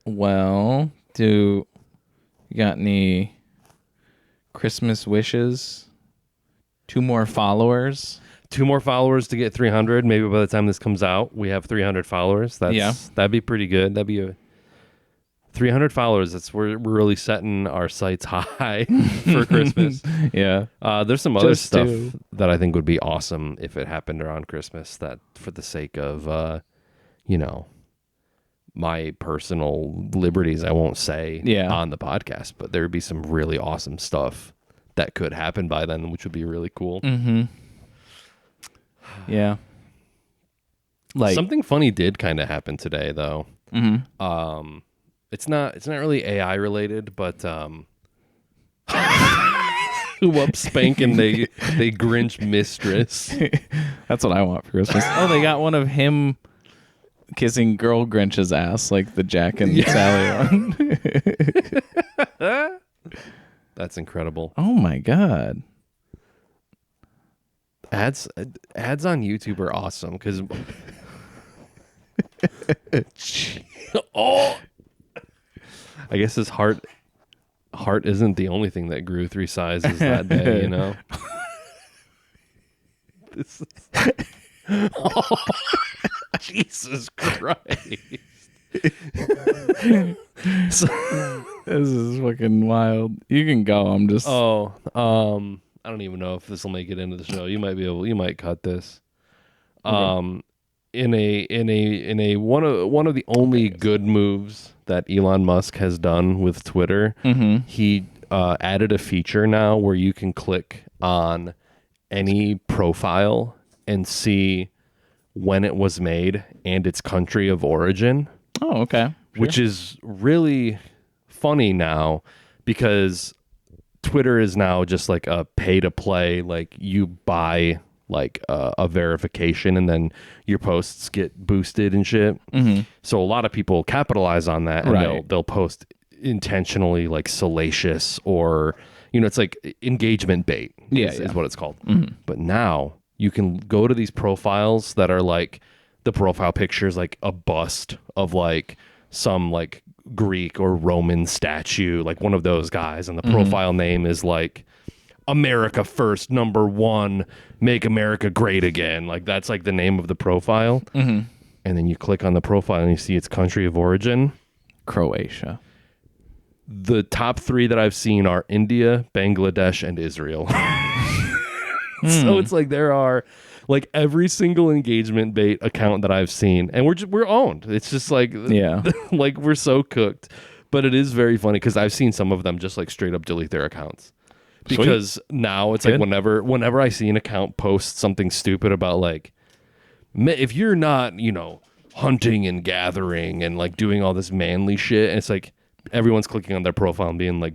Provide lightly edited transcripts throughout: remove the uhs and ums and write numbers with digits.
Well, do you got any Christmas wishes? 2 more followers? 2 more followers to get 300. Maybe by the time this comes out, we have 300 followers. That'd be pretty good. That'd be a 300 followers. We're really setting our sights high for Christmas. Yeah. There's some other stuff that I think would be awesome if it happened around Christmas. That for the sake of, my personal liberties, I won't say on the podcast, but there would be some really awesome stuff that could happen by then, which would be really cool. Mm-hmm. Yeah. Like something funny did kind of happen today, though. Mm-hmm. It's not really AI related, but whoop spanking they Grinch mistress. That's what I want for Christmas. Oh, they got one of him kissing girl Grinch's ass, like the Jack and Sally one. That's incredible. Oh my god. Ads on YouTube are awesome because I guess his heart isn't the only thing that grew 3 sizes that day, you know. This is... Jesus Christ. This is fucking wild. You can go. I'm just I don't even know if this will make it into the show. You might cut this. Okay. In a one of the only good moves that Elon Musk has done with Twitter, he added a feature now where you can click on any profile and see when it was made and its country of origin. Oh, okay. Sure. Which is really funny now because Twitter is now just like a pay to play. Like you buy like a verification and then your posts get boosted and shit. Mm-hmm. So a lot of people capitalize on that and they'll post intentionally like salacious or, it's like engagement bait is what it's called. Mm-hmm. But now you can go to these profiles that are like the profile picture is like a bust of like some like Greek or Roman statue, like one of those guys. And the profile name is like America First, #1, make America great again. Like that's like the name of the profile. Mm-hmm. And then you click on the profile and you see its country of origin. Croatia. The top 3 that I've seen are India, Bangladesh, and Israel. So it's like there are like every single engagement bait account that I've seen, and we're owned. It's just like like we're so cooked. But it is very funny because I've seen some of them just like straight up delete their accounts because now it's like whenever I see an account post something stupid about like if you're not hunting and gathering and like doing all this manly shit, and it's like everyone's clicking on their profile and being like,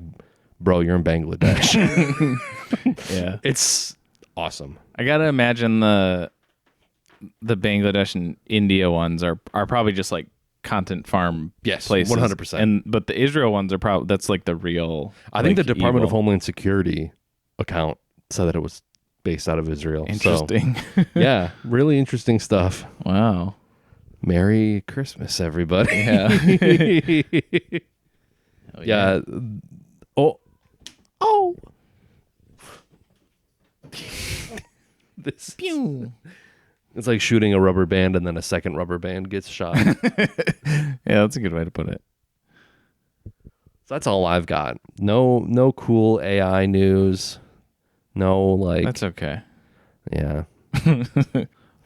bro, you're in Bangladesh. Yeah, it's awesome. I gotta imagine the Bangladesh and India ones are probably just like content farm places. 100%. But the Israel ones are probably that's like the real. I think the Department of Homeland Security account said that it was based out of Israel. Interesting. So, yeah, really interesting stuff. Wow. Merry Christmas, everybody. Yeah. Yeah. Oh. This Pew. It's like shooting a rubber band and then a second rubber band gets shot. Yeah, that's a good way to put it. So that's all I've got. No cool AI news. No like That's okay. Yeah.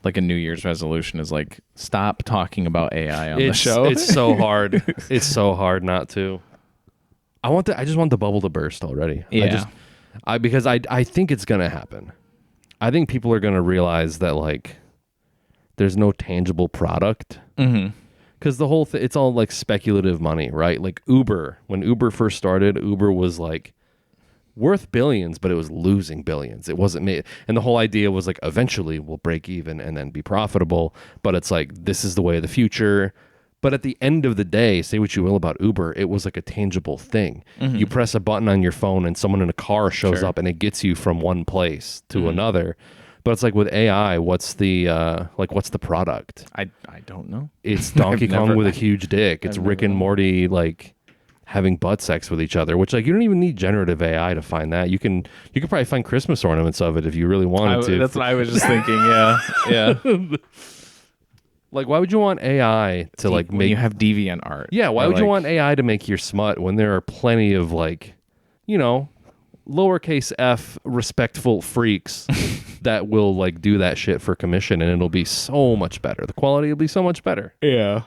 Like a New Year's resolution is like stop talking about AI on the show. It's so hard. It's so hard not to. I just want the bubble to burst already. Yeah. Because I think it's gonna happen. I think people are gonna realize that like there's no tangible product. Mm-hmm. Because the whole thing, it's all like speculative money, right? Like Uber, when Uber first started, Uber was like worth billions, but it was losing billions. It wasn't made. And the whole idea was like, eventually we'll break even and then be profitable. But it's like, this is the way of the future. But at the end of the day, say what you will about Uber, it was like a tangible thing. Mm-hmm. You press a button on your phone and someone in a car shows up and it gets you from one place to another. But it's like with AI, what's the product? I don't know. It's Donkey Kong with a huge dick. It's I've Rick never and Morty like having butt sex with each other, which like you don't even need generative AI to find that. You can probably find Christmas ornaments of it if you really wanted to. That's what I was just thinking. Yeah. Like, why would you want AI to like when make you have deviant art? Yeah, why Or, would you like- want AI to make your smut when there are plenty of like, you know, lowercase f respectful freaks that will like do that shit for commission, and it'll be so much better. The quality will be so much better. Yeah.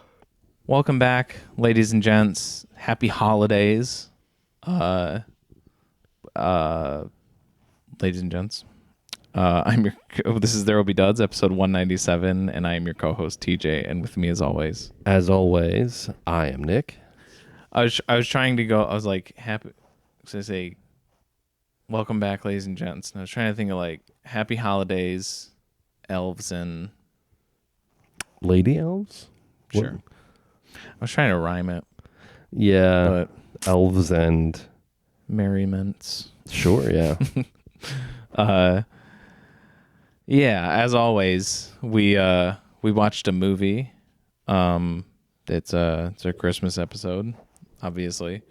Welcome back, ladies and gents. Happy holidays. Ladies and gents. This is ThereWillBeDuds, episode 197, and I am your co-host TJ, and with me as always. As always, I am Nick. I was trying to go, I was like, happy, so I say, welcome back, ladies and gents. And I was trying to think of like, happy holidays, elves, and... Lady elves? Sure. I was trying to rhyme it. Yeah. But elves and... merriments. Sure, yeah. Yeah, as always, we watched a movie. It's our Christmas episode, obviously.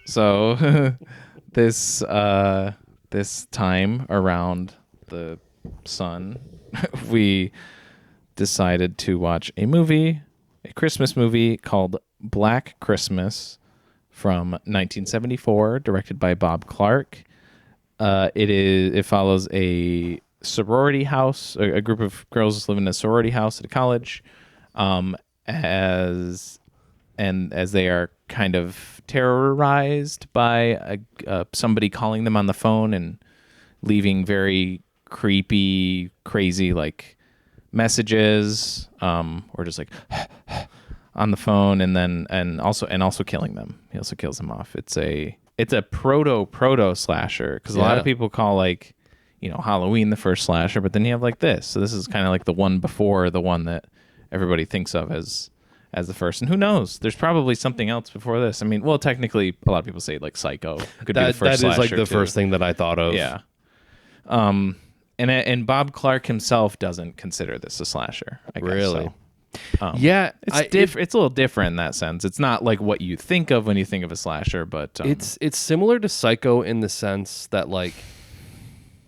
So this time around the sun, we decided to watch a Christmas movie called Black Christmas from 1974, directed by Bob Clark. It follows a sorority house, a group of girls live in a sorority house at a college, as they are kind of terrorized by somebody calling them on the phone and leaving very creepy, crazy like messages, or just like on the phone, and also killing them. He also kills them off. It's a proto slasher, because a lot of people call like, Halloween the first slasher, but then you have like this. So this is kind of like the one before the one that everybody thinks of as the first. And who knows? There's probably something else before this. I mean, well, technically, a lot of people say like Psycho could be the first slasher. That is like the too. first thing that I thought of. Yeah. And Bob Clark himself doesn't consider this a slasher. I guess, Really? So. Yeah, It's a little different in that sense. It's not like what you think of when you think of a slasher, but it's similar to Psycho in the sense that like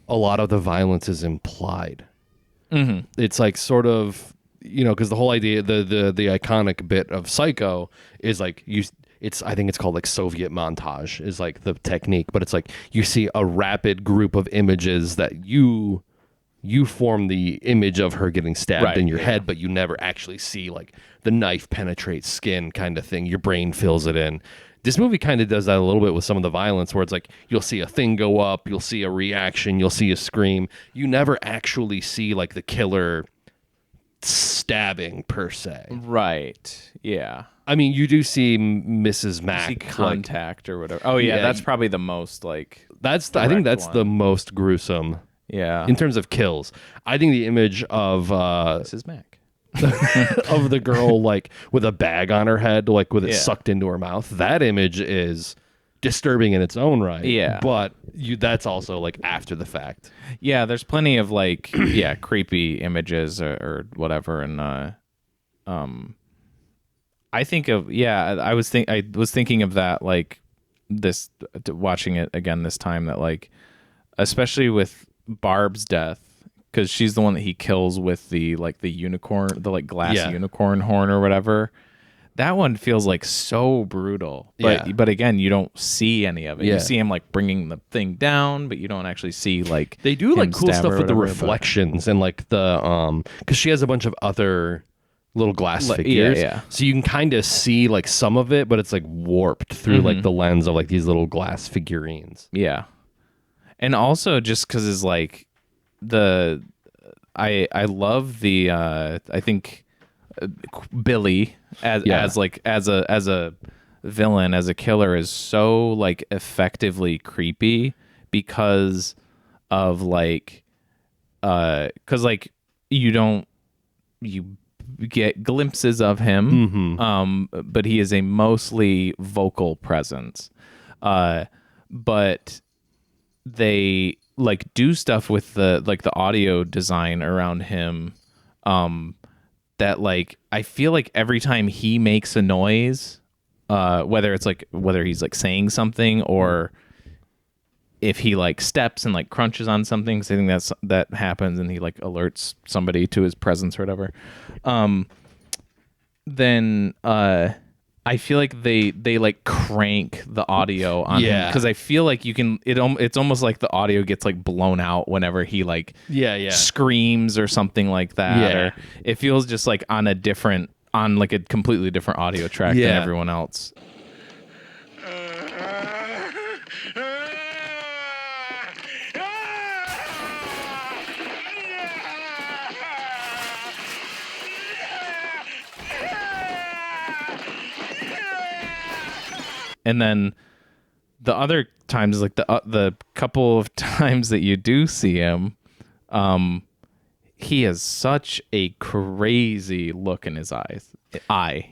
a lot of the violence is implied. Mm-hmm. It's like sort of, because the whole idea, the iconic bit of Psycho is like I think it's called like Soviet montage is like the technique, but it's like you see a rapid group of images that you form the image of her getting stabbed in your head, but you never actually see like the knife penetrates skin kind of thing. Your brain fills it in. This movie kind of does that a little bit with some of the violence, where it's like you'll see a thing go up, you'll see a reaction, you'll see a scream. You never actually see like the killer stabbing per se. Right. Yeah. I mean, you do see Mrs. Mac. See Contact or whatever. Oh yeah, that's probably the most like. I think that's the most gruesome. Yeah. In terms of kills, I think the image of Mrs. Mac. of the girl like with a bag on her head, like with it Yeah. sucked into her mouth, that image is disturbing in its own right. Yeah. But that's also like after the fact. Yeah, there's plenty of like creepy images or whatever, and I think of I was thinking of that like this watching it again this time, that like especially with Barb's death, because she's the one that he kills with the unicorn, the like glass unicorn horn or whatever. That one feels like so brutal, but again, you don't see any of it. You see him like bringing the thing down, but you don't actually see like they do like cool stuff with the whatever, reflections and like the because she has a bunch of other little glass figures, so you can kind of see like some of it, but it's like warped through like the lens of like these little glass figurines. Yeah, and also just because it's like I love the I think Billy as a villain, as a killer, is so like effectively creepy because of like because like you get glimpses of him, but he is a mostly vocal presence, but like do stuff with the audio design around him, that like I feel like every time he makes a noise, whether he's like saying something or if he like steps and like crunches on something, 'cause I think that happens and he like alerts somebody to his presence or whatever, then I feel like they like crank the audio on him, because I feel like it's almost like the audio gets like blown out whenever he like screams or something like that, or it feels just like on like a completely different audio track than everyone else. And then the other times, like the couple of times that you do see him, he has such a crazy look in his eyes.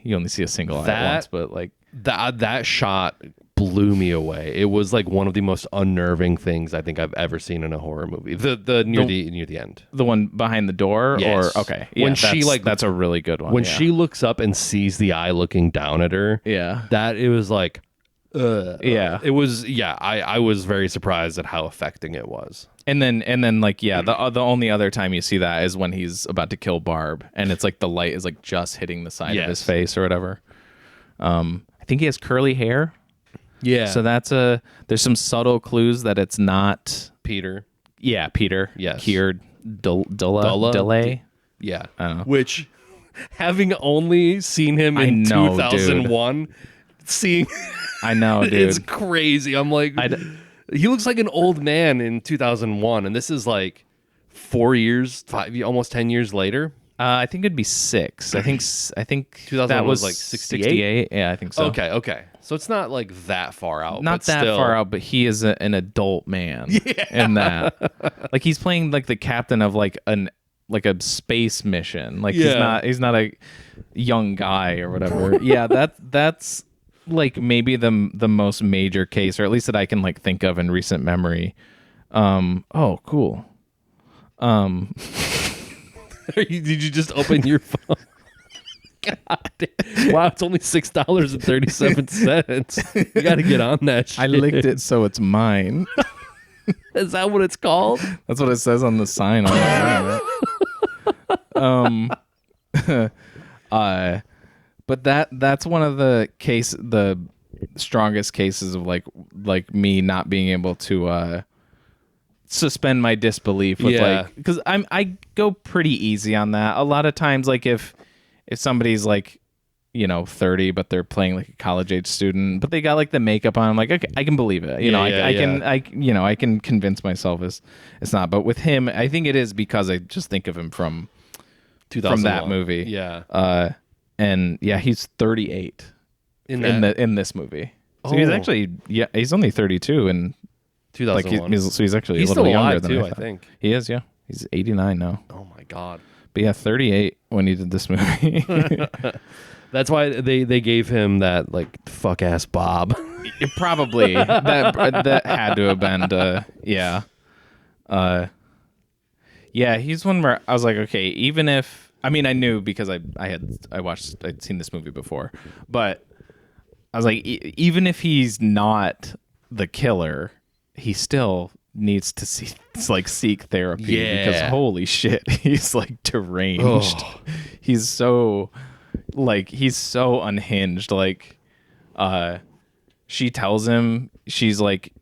You only see a single eye at once, but like that shot blew me away. It was like one of the most unnerving things I think I've ever seen in a horror movie. The near the end, the one behind the door, yes. Or okay, when she like that's a really good one. When she looks up and sees the eye looking down at her, that it was like. It was I was very surprised at how affecting it was. And then like the only other time you see that is when he's about to kill Barb, and it's like the light is like just hitting the side of his face or whatever. I think he has curly hair. So there's some subtle clues that it's not Peter. Peter. Yes. Keir Delay. Yeah. I don't know. Which, having only seen him in 2001, seeing I know, dude. It's crazy. I'm like, he looks like an old man in 2001, and this is like 4 years, almost 10 years later. I think it'd be 6. I think 2001 that was like 68. Yeah, I think so. Okay. So it's not like that far out. Not that far out, but he is an adult man in that. Like he's playing like the captain of like a space mission. Like he's not a young guy or whatever. That's like maybe the most major case, or at least that I can like think of in recent memory. Oh, cool. Did you just open your phone? God damn. Wow, it's only $6.37. You got to get on that shit. I licked it so it's mine. Is that what it's called? That's what it says on the sign on the but that's one of the strongest cases of like me not being able to suspend my disbelief with like, because I go pretty easy on that. A lot of times, like if somebody's like 30 but they're playing like a college age student, but they got like the makeup on, I'm like, okay, I can believe it. I can convince myself it's not. But with him, I think it is because I just think of him from that movie. And he's 38 in this movie. So he's actually he's only 32 in 2001. So he's actually he's a little still younger alive than too, I think. He is, yeah. He's 89 now. Oh my god. But 38 when he did this movie. That's why they gave him that like fuck ass Bob. Probably that had to have been he's one where I was like, okay, even if I knew because I'd seen this movie before, but I was like, even if he's not the killer, he still needs to seek therapy because holy shit, he's like deranged. He's so unhinged. Like, she tells him she's like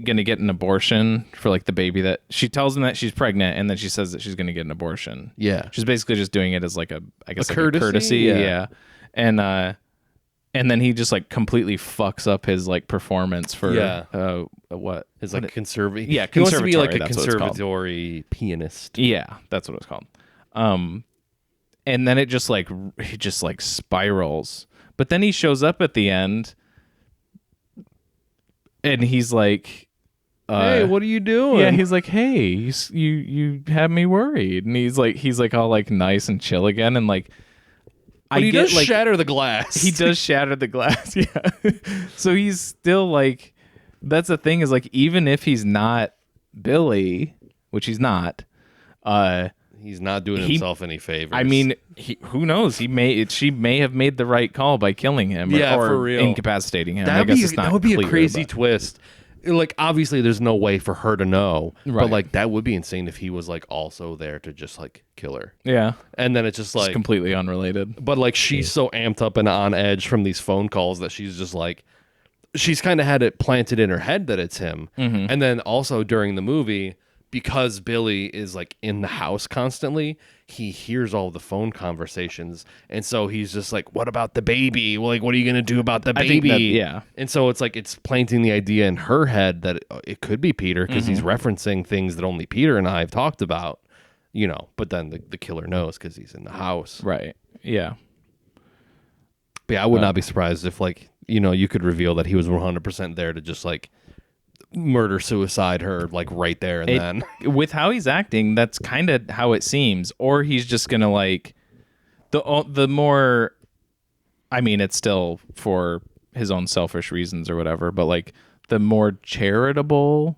gonna get an abortion for like the baby that she tells him that she's pregnant, and then she says that she's gonna get an abortion. She's basically just doing it as like a courtesy. And then he just like completely fucks up his like performance for what his like conservative. Yeah, he wants to be like a that's conservatory pianist. Yeah, that's what it's called. And then it just like spirals. But then he shows up at the end, and he's like, "Hey, what are you doing?" Yeah, he's like, "Hey, you have me worried." And he's like all like nice and chill again, and like. But he does shatter the glass. He does shatter the glass, yeah. So he's still like, that's the thing is like, even if he's not Billy, which he's not, he's not doing himself any favors. I mean, who knows? She may have made the right call by killing him, or for real, incapacitating him. That would be a crazy twist. Like, obviously, there's no way for her to know, but like that would be insane if he was like also there to just like kill her. Yeah, and then it's just like completely unrelated. But like she's so amped up and on edge from these phone calls that she's just like, she's kind of had it planted in her head that it's him. And then also during the movie, because Billy is like in the house constantly, he hears all the phone conversations, and so he's just like, what about the baby? Well, like, what are you gonna do about the baby? And so it's like it's planting the idea in her head that it could be Peter, because he's referencing things that only Peter and I have talked about, you know. But then the killer knows because he's in the house, right? Yeah. But yeah, I would not be surprised if, like, you know, you could reveal that he was 100% there to just like murder suicide her like right there and then. With how he's acting, that's kind of how it seems. Or he's just gonna like the more, I mean, it's still for his own selfish reasons or whatever, but like the more charitable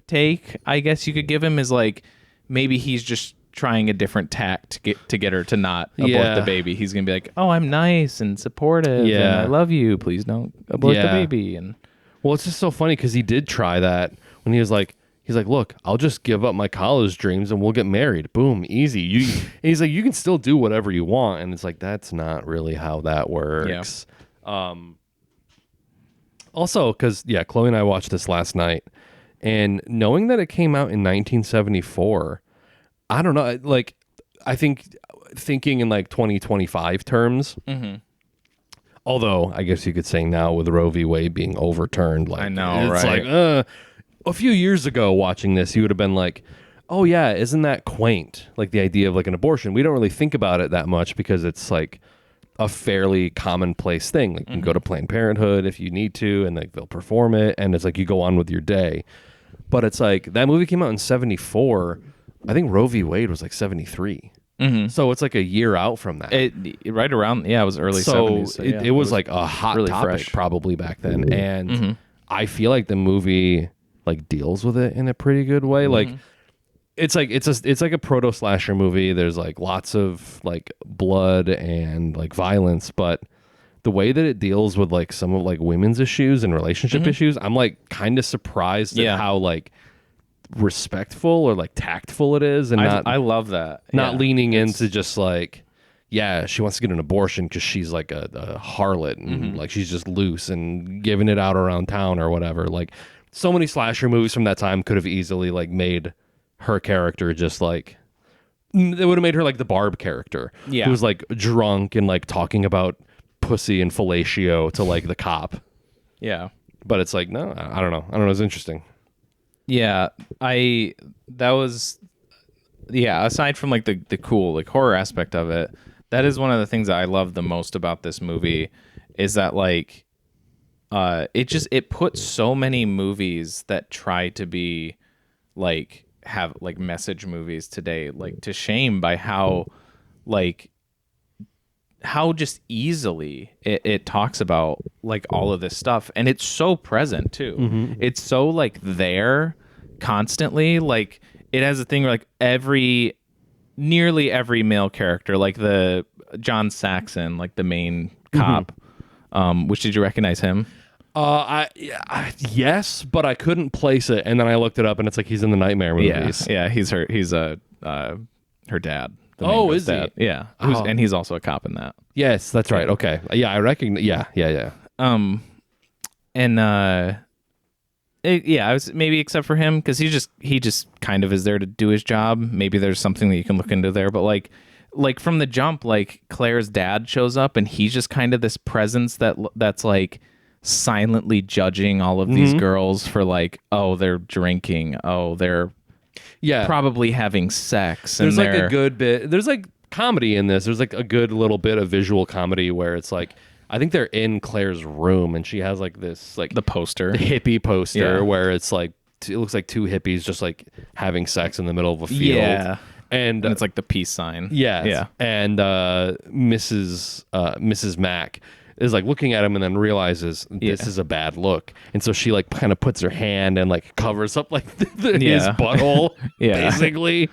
take, I guess you could give him, is like maybe he's just trying a different tack to get her to not abort the baby. He's gonna be like, oh, I'm nice and supportive, and I love you, please don't abort the baby. And well, it's just so funny because he did try that when he's like, look, I'll just give up my college dreams and we'll get married. Boom, easy. And he's like, you can still do whatever you want. And it's like, that's not really how that works. Also, because, Chloe and I watched this last night, and knowing that it came out in 1974, I don't know, like, I think thinking in like 2025 terms, although I guess you could say now with Roe v. Wade being overturned, like, I know, it's right? Like, a few years ago watching this, you would have been like, oh yeah, isn't that quaint? Like the idea of like an abortion. We don't really think about it that much because it's like a fairly commonplace thing. Like you can go to Planned Parenthood if you need to, and like they'll perform it, and it's like you go on with your day. But it's like that movie came out in 74. I think Roe v. Wade was like 73. So it's like a year out from that. Right around, it was early 70s. So it was like a hot really topic fresh. Probably back then. And I feel like the movie like deals with it in a pretty good way. Like it's like a proto slasher movie. There's like lots of like blood and like violence, but the way that it deals with like some of like women's issues and relationship issues, I'm like kind of surprised at how like respectful or like tactful it is, and I love that. Not leaning into just like, she wants to get an abortion because she's like a harlot and like she's just loose and giving it out around town or whatever. Like so many slasher movies from that time could have easily like made her character just like, they would have made her like the Barb character, who was like drunk and like talking about pussy and fellatio to like the cop. But it's like, no, I don't know. It's interesting. Aside from like the cool like horror aspect of it, that is one of the things that I love the most about this movie, is that like it puts so many movies that try to be like have like message movies today like to shame by how just easily it talks about like all of this stuff, and it's so present too. It's so like there constantly. Like it has a thing where like nearly every male character, like the John Saxon, like the main cop, which, did you recognize him? Yes, but I couldn't place it, and then I looked it up, and it's like he's in the Nightmare movies. He's her dad. Oh, is dad. he? Yeah. And he's also a cop in that. Yes, that's right. Okay. Yeah, I recognize. Yeah. I was maybe except for him, because he just kind of is there to do his job. Maybe there's something that you can look into there, but like from the jump, like Claire's dad shows up, and he's just kind of this presence that's like silently judging all of these girls for like, oh, they're drinking, oh, they're probably having sex. There's like a good bit. There's like comedy in this. There's like a good little bit of visual comedy where it's like, I think they're in Claire's room, and she has like this like the hippie poster where it's like it looks like two hippies just like having sex in the middle of a field. And it's like the peace sign. And Mrs. Mac is like looking at him and then realizes this is a bad look, and so she like kind of puts her hand and like covers up like his butthole, basically.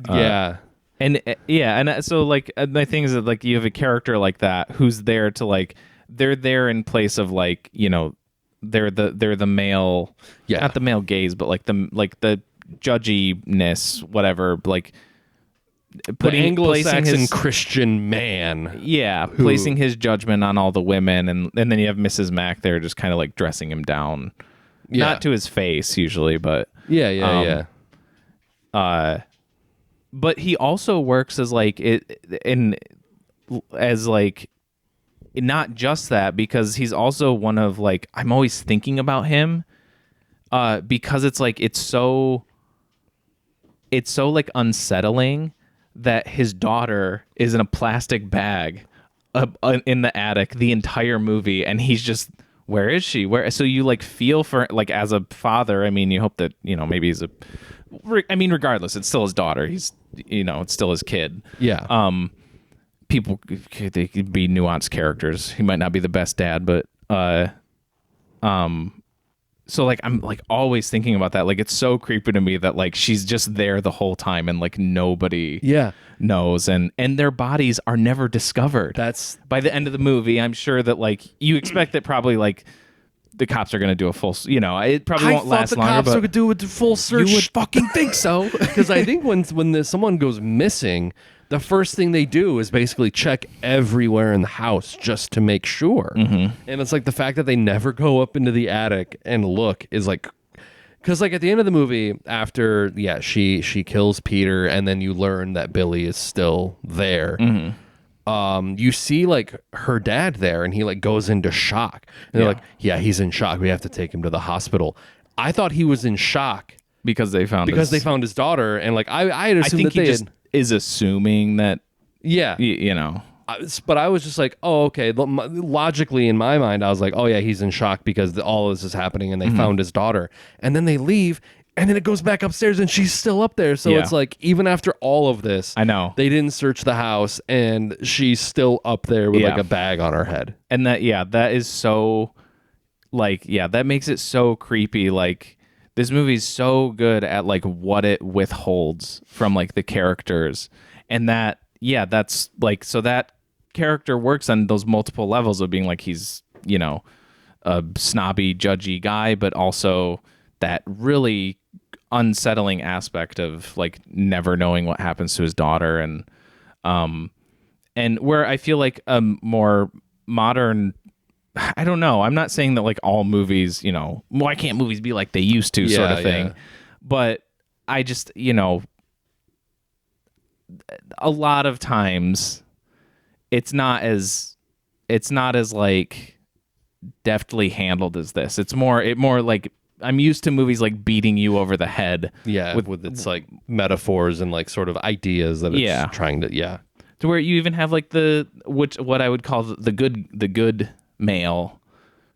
Yeah. And so like my thing is that like you have a character like that who's there to like they're there in place of like, you know, they're the male, not the male gaze, but like the judginess, whatever, like putting Anglo-Saxon Christian man. Yeah, placing his judgment on all the women, and then you have Mrs. Mack there just kind of like dressing him down. Yeah. Not to his face usually, but but he also works as like not just that, because he's also one of like, I'm always thinking about him because it's so like unsettling that his daughter is in a plastic bag in the attic the entire movie, and he's just, where is she? So you like feel for like, as a father, I mean, you hope that, you know, maybe he's regardless, it's still his daughter. He's, you know, it's still his kid. Yeah. People, they could be nuanced characters. He might not be the best dad, but so like I'm like always thinking about that. Like it's so creepy to me that like she's just there the whole time and like nobody knows, and their bodies are never discovered. That's by the end of the movie. I'm sure that like you expect that probably like the cops are going to do a full, you know, it probably won't last longer. Cops are going to do a full search. You would fucking think so, because I think when someone goes missing, the first thing they do is basically check everywhere in the house just to make sure. Mm-hmm. And it's like the fact that they never go up into the attic and look is like, because like at the end of the movie, after she kills Peter, and then you learn that Billy is still there. Mm-hmm. You see like her dad there, and he like goes into shock. And they're like, yeah, he's in shock. We have to take him to the hospital. I thought he was in shock because they found his daughter, and like I had assumed that they is assuming that, you know, but I was just like, oh, okay. Logically in my mind, I was like, oh yeah, he's in shock because all of this is happening, and they found his daughter, and then they leave, and then it goes back upstairs, and she's still up there. So it's like, even after all of this, I know they didn't search the house, and she's still up there with like a bag on her head, and that is so, like, that makes it so creepy. Like, this movie's so good at like what it withholds from like the characters, and that's like, so that character works on those multiple levels of being like, he's, you know, a snobby, judgy guy, but also that really unsettling aspect of like never knowing what happens to his daughter, and where I feel like a more modern, I don't know, I'm not saying that like all movies, you know, why can't movies be like they used to, sort of thing. But I just, you know, a lot of times it's not as like deftly handled as this. It's more like, I'm used to movies like beating you over the head with its like metaphors and like sort of ideas that it's trying to to where you even have like what I would call the good male,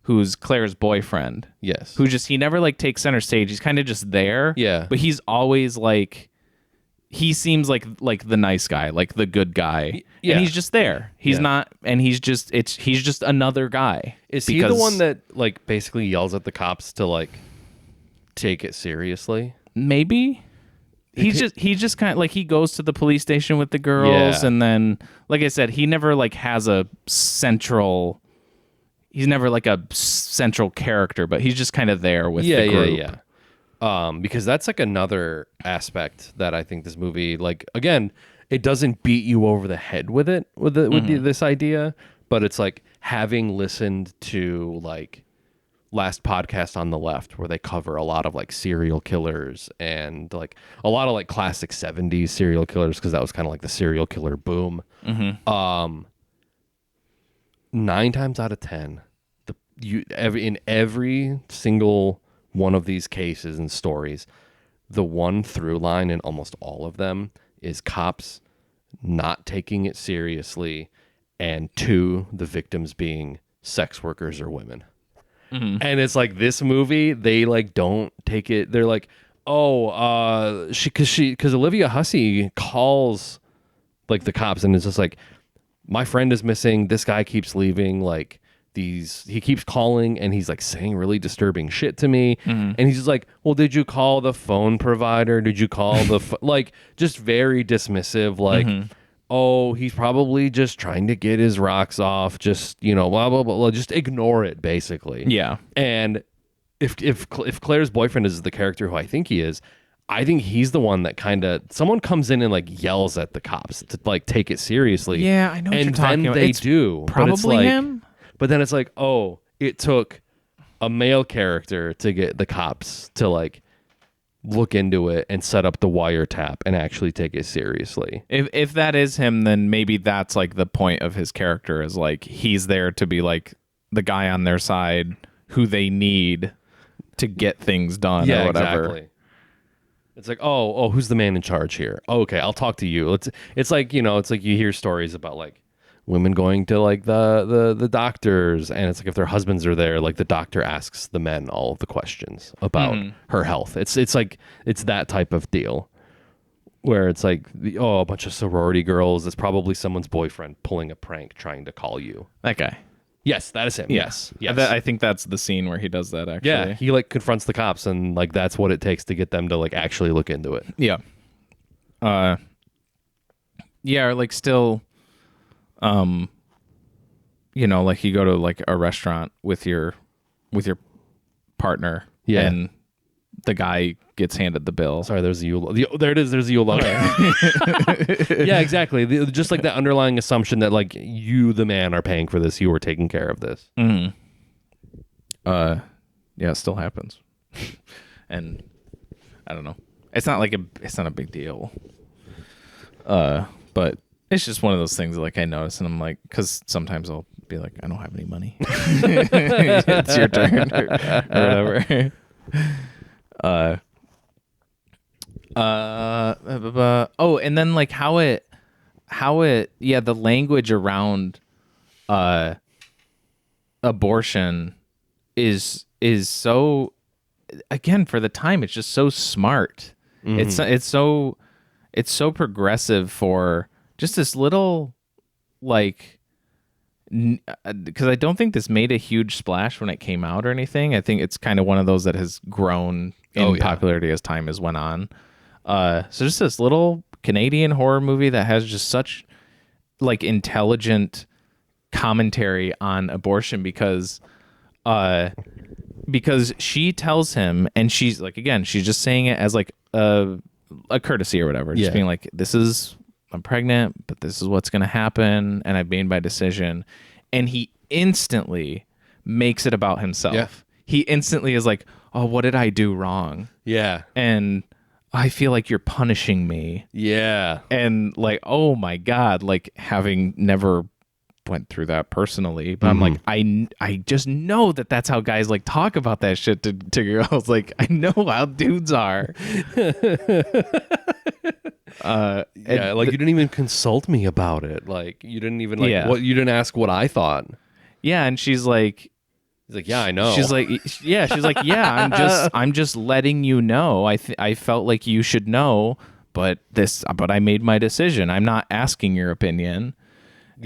who's Claire's boyfriend. Yes. Who just, he never like takes center stage. He's kind of just there. Yeah. But he's always like, he seems like the nice guy, like the good guy. Yeah. And he's just there. He's not, and he's just another guy. Is he the one that like basically yells at the cops to like take it seriously? Maybe. He's just kind of like, he goes to the police station with the girls, and then, like I said, he never like has he's never like a central character, but he's just kind of there with the group. Because that's like another aspect that I think this movie, like, again, it doesn't beat you over the head with it, with this idea, but it's like, having listened to like last podcast on the left, where they cover a lot of like serial killers and like a lot of like classic 70s serial killers, because that was kind of like the serial killer boom. 9 times out of 10, in every single one of these cases and stories, the one through line in almost all of them is cops not taking it seriously, and 2, the victims being sex workers or women. And it's like, this movie, they like don't take it. They're like, because Olivia Hussey calls like the cops, and it's just like, my friend is missing. This guy keeps leaving like he keeps calling and he's like saying really disturbing shit to me. And he's just like, well, did you call the phone provider? Did you call the like just very dismissive, like, oh, he's probably just trying to get his rocks off. Just, you know, blah, blah, blah, blah. Just ignore it, basically. Yeah. And if Claire's boyfriend is the character who I think he is, I think he's the one that kind of someone comes in and like yells at the cops to like take it seriously. Yeah, I know what you're talking about. They It's do. probably but it's like, him. But then it's like, oh, it took a male character to get the cops to like look into it and set up the wiretap and actually take it seriously. If that is him, then maybe that's like the point of his character is like he's there to be like the guy on their side who they need to get things done or whatever. Exactly. It's like, oh, who's the man in charge here? Oh, okay, I'll talk to you. It's like, you know, it's like you hear stories about like women going to like the doctors, and it's like if their husbands are there, like the doctor asks the men all of the questions about her health. It's like it's that type of deal where it's like a bunch of sorority girls. It's probably someone's boyfriend pulling a prank trying to call you. That guy. Yes, that is him. Yeah. Yes. I think that's the scene where he does that, actually. Yeah, he like confronts the cops, and like that's what it takes to get them to like actually look into it. Yeah. Yeah, or like still, you know, like you go to like a restaurant with your partner, and the guy gets handed the bill. Sorry, there's a Yule. There it is. There's a Yule log. Yeah, exactly. Just like that underlying assumption that like you, the man, are paying for this. You are taking care of this. Yeah, it still happens, and I don't know. It's not a big deal. But it's just one of those things that, like I notice, and I'm like, because sometimes I'll be like, I don't have any money. It's your turn or whatever. And then like how it the language around abortion is so, again, for the time, it's just so smart. It's so progressive for just this little, like, because I don't think this made a huge splash when it came out or anything. I think it's kind of one of those that has grown in popularity as time has went on. So just this little Canadian horror movie that has just such like intelligent commentary on abortion because she tells him, and she's like, again, she's just saying it as like a courtesy or whatever, just being like, I'm pregnant, but this is what's going to happen, and I've made my decision. And he instantly makes it about himself. Yeah. He instantly is like, oh, what did I do wrong? Yeah. And I feel like you're punishing me. Yeah. And like, oh my God, like having never went through that personally, but I'm like, I just know that that's how guys like talk about that shit to girls. Like, I know how dudes are. Like you didn't even consult me about it. Like you didn't even what you didn't ask what I thought. Yeah, and she's like, he's like, yeah, I know. She's like, yeah, I'm just letting you know. I felt like you should know, but I made my decision. I'm not asking your opinion.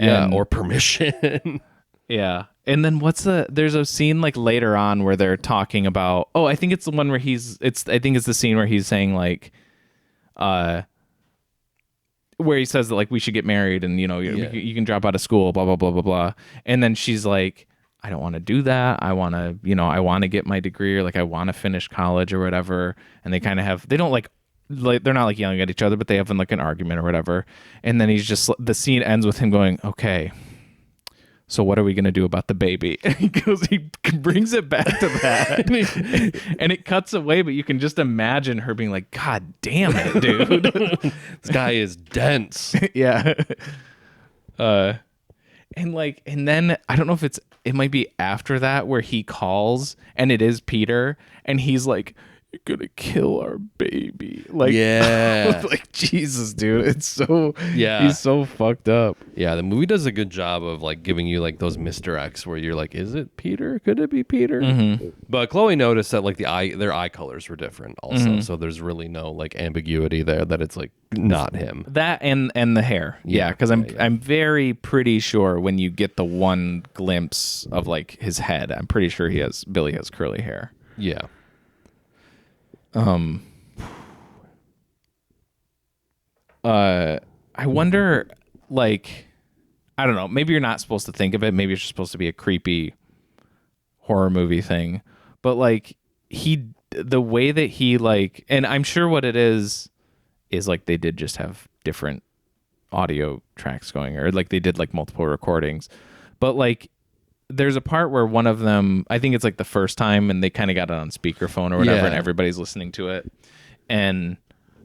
Or permission. Yeah. And then there's a scene like later on where they're talking about, I think it's the one where I think it's the scene where he's saying like, where he says that like we should get married and, you know, you can drop out of school, blah, blah, blah, blah, blah. And then she's like, I don't want to do that. I want to get my degree, or like I want to finish college or whatever. And they kind of they don't like they're not like yelling at each other, but they have like an argument or whatever. And then the scene ends with him going, okay, so what are we going to do about the baby? And he brings it back to that and it cuts away, but you can just imagine her being like, God damn it, dude. This guy is dense. Yeah. And then I don't know if it might be after that where he calls and it is Peter and he's like, you're gonna kill our baby. Like, Yeah. like Jesus, dude. It's so Yeah. He's so fucked up. Yeah, the movie does a good job of like giving you like those misdirects where you're like, is it Peter? Could it be Peter? Mm-hmm. But Chloe noticed that like their eye colors were different also, so there's really no like ambiguity there that it's like not him. That and the hair. Yeah, because I'm very pretty sure when you get the one glimpse of like his head, I'm pretty sure Billy has curly hair. Yeah. I wonder, like, I don't know, maybe you're not supposed to think of it. Maybe it's just supposed to be a creepy horror movie thing. But like the way that he like, and I'm sure what it is like they did just have different audio tracks going, or like they did like multiple recordings. But like there's a part where one of them, I think it's like the first time, and they kind of got it on speakerphone or whatever, and everybody's listening to it. And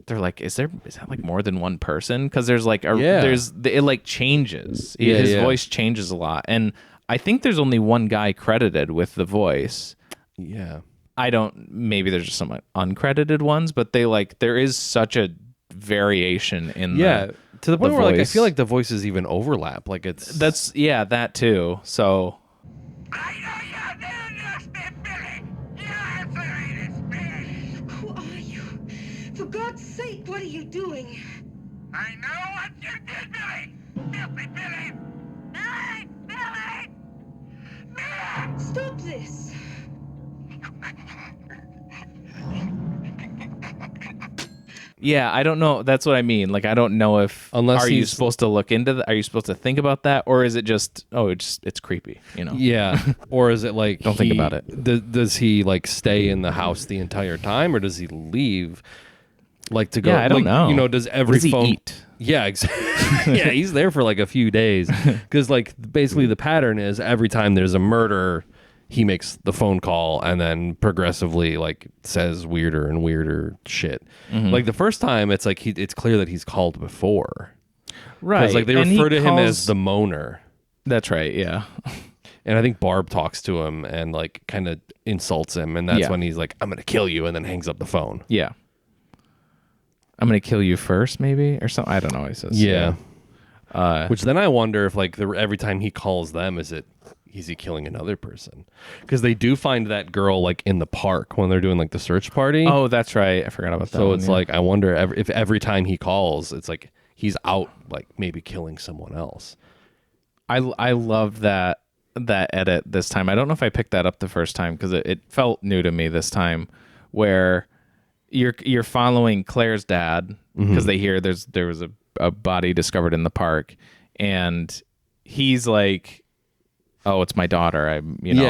they're like, is that like more than one person? Because there's like it like changes. His voice changes a lot, and I think there's only one guy credited with the voice. Yeah, maybe there's just some uncredited ones, but there is such a variation in to the point where voice. like I feel like the voices even overlap. Like that too. So I know your name, Billy. Your answer is Billy. Who are you? For God's sake, what are you doing? I know what you did, Billy. Filthy Billy. Billy, Billy. Billy. Stop this. yeah, I don't know. That's what I mean. Like, I don't know if are you supposed to look into that? Are you supposed to think about that, or is it just it's creepy? You know? Yeah. Or is it like don't think about it? Does he like stay in the house the entire time, or does he leave? Like to go? Yeah, I don't know. You know, does every What does phone he eat? Yeah, exactly. Yeah, he's there for like a few days because like basically the pattern is every time there's a murder, he makes the phone call and then progressively like says weirder and weirder shit. Mm-hmm. Like the first time, it's like it's clear that he's called before, right? Because like they refer to him as the moaner. That's right. Yeah. And I think Barb talks to him and like kind of insults him, and that's when he's like, "I'm gonna kill you," and then hangs up the phone. Yeah. I'm gonna kill you first, maybe, or something. I don't know. He says. Yeah. Which then I wonder if like every time he calls them, is he killing another person? Because they do find that girl like in the park when they're doing like the search party. Oh, that's right. I forgot about that. So it's like I wonder if every time he calls, it's like he's out like maybe killing someone else. I loved that edit this time. I don't know if I picked that up the first time because it felt new to me this time, where you're following Claire's dad because they hear there was a body discovered in the park, and he's like, oh, it's my daughter.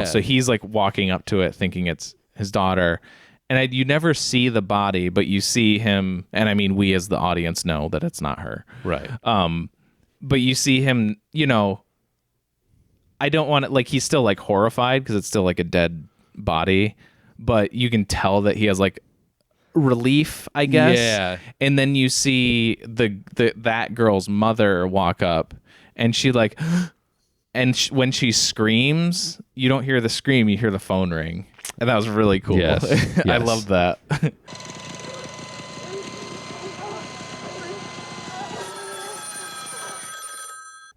So he's like walking up to it thinking it's his daughter, and you never see the body, but you see him, and I mean we as the audience know that it's not her, right? But you see him, I don't want to, like, he's still like horrified because it's still like a dead body, but you can tell that he has like relief, I guess. Yeah. And then you see that girl's mother walk up, and she like, and when she screams, you don't hear the scream, you hear the phone ring, and that was really cool. Yes. I loved that.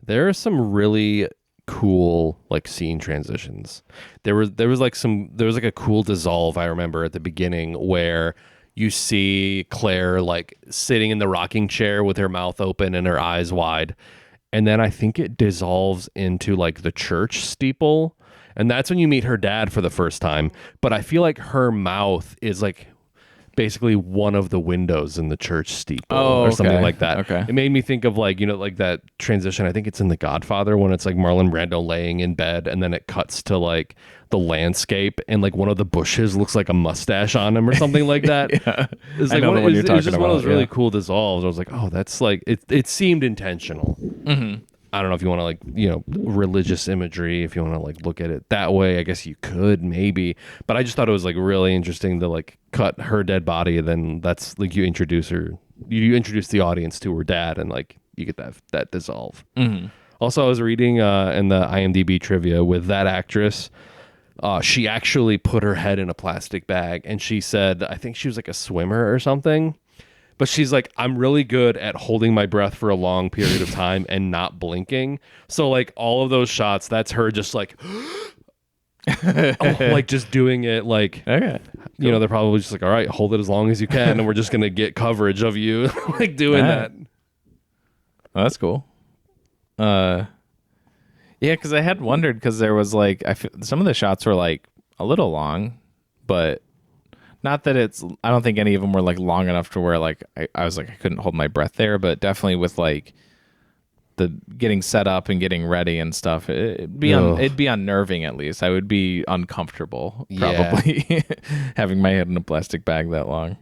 There are some really cool like scene transitions. There was like a cool dissolve I remember at the beginning where you see Claire like sitting in the rocking chair with her mouth open and her eyes wide, and then I think it dissolves into like the church steeple, and that's when you meet her dad for the first time. But I feel like her mouth is like basically one of the windows in the church steeple or something like that. Okay. It made me think of like, like that transition. I think it's in The Godfather when it's like Marlon Brando laying in bed and then it cuts to like the landscape and like one of the bushes looks like a mustache on him or something like that. Yeah. It's like it was just one of those really cool dissolves. I was like, oh, that's like, it seemed intentional. Mm-hmm. I don't know if you want to like, religious imagery, if you want to like look at it that way, I guess you could maybe, but I just thought it was like really interesting to like cut her dead body. And then that's like, you introduce the audience to her dad and like you get that dissolve. Mm-hmm. Also, I was reading in the IMDb trivia with that actress, She actually put her head in a plastic bag, and she said, I think she was like a swimmer or something. But she's like, I'm really good at holding my breath for a long period of time and not blinking. So like all of those shots, that's her just like, like just doing it like, Okay. you know, they're probably just like, all right, hold it as long as you can. And we're just going to get coverage of you like doing that. Oh, that's cool. Yeah, because I had wondered, because there was like, some of the shots were like a little long, but not that I don't think any of them were like long enough to where like I was like I couldn't hold my breath there, but definitely with like the getting set up and getting ready and stuff, it'd be unnerving. At least I would be uncomfortable probably having my head in a plastic bag that long.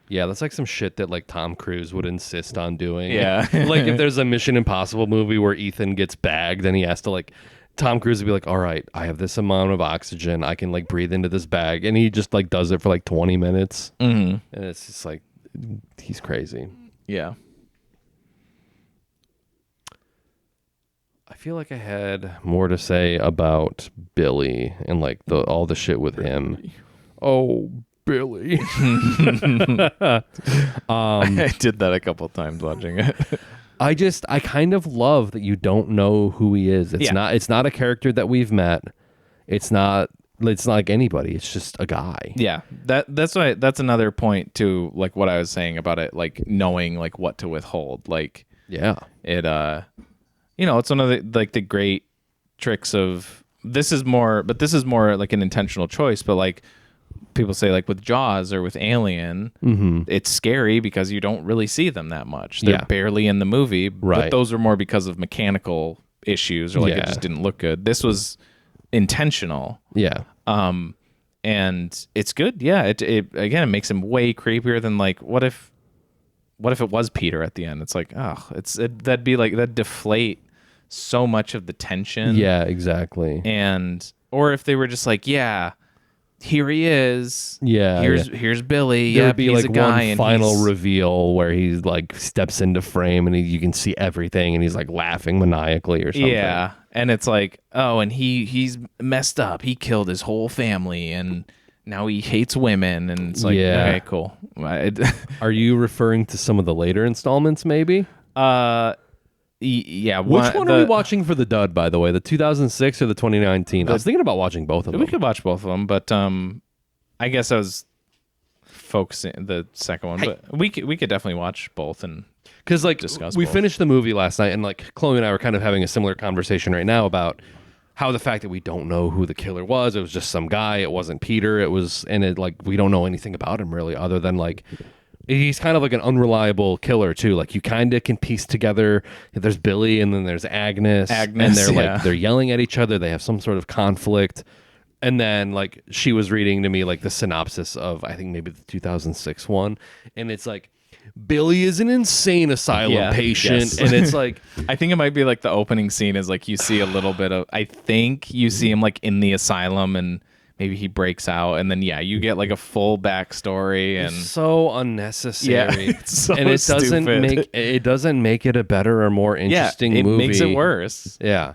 Yeah, that's like some shit that like Tom Cruise would insist on doing. Yeah. Like if there's a Mission Impossible movie where Ethan gets bagged and he has to like, Tom Cruise would be like, all right, I have this amount of oxygen. I can like breathe into this bag. And he just like does it for like 20 minutes. Mm-hmm. And it's just like, he's crazy. Yeah. I feel like I had more to say about Billy and like all the shit with him. Oh, Billy. I did that a couple times watching it. I kind of love that you don't know who he is. It's not a character that we've met. It's not like anybody. It's just a guy. Yeah. That's another point to like what I was saying about it, like knowing like what to withhold. Like, yeah. It you know, it's one of the great tricks of this is more like an intentional choice, but like people say like with Jaws or with Alien, it's scary because you don't really see them that much. They're barely in the movie, but those are more because of mechanical issues or like it just didn't look good. This was intentional. Yeah. And it's good. Yeah. It again, it makes him way creepier than like, what if it was Peter at the end? It's like, that'd deflate so much of the tension. Yeah, exactly. Or if they were just like, yeah, here he is. Yeah. Here's Billy. There would be he's like a guy, one final reveal where he like steps into frame and you can see everything and he's like laughing maniacally or something. Yeah. And it's like, oh, and he's messed up. He killed his whole family and now he hates women. And it's like, okay, cool. Are you referring to some of the later installments maybe? Yeah. Which one are we watching for the dud, by the way? The 2006 or the 2019? I was thinking about watching both of them. We could watch both of them, but I guess I was focusing the second one. But we could definitely watch both and because like discuss we both. finished the movie last night, and like Chloe and I were kind of having a similar conversation right now about how the fact that we don't know who the killer was. It was just some guy. It wasn't Peter. Like we don't know anything about him really, other than like. He's kind of like an unreliable killer too. Like you kind of can piece together. There's Billy and then there's Agnes, and they're yelling at each other. They have some sort of conflict, and then like she was reading to me like the synopsis of I think maybe the 2006 one, and it's like Billy is an insane asylum patient, and it's like I think it might be like the opening scene is like you see a little bit of I think you see him like in the asylum and. Maybe he breaks out, and then you get like a full backstory, and it's so unnecessary. Yeah, it's so and stupid. It doesn't make it a better or more interesting movie. It makes it worse. Yeah,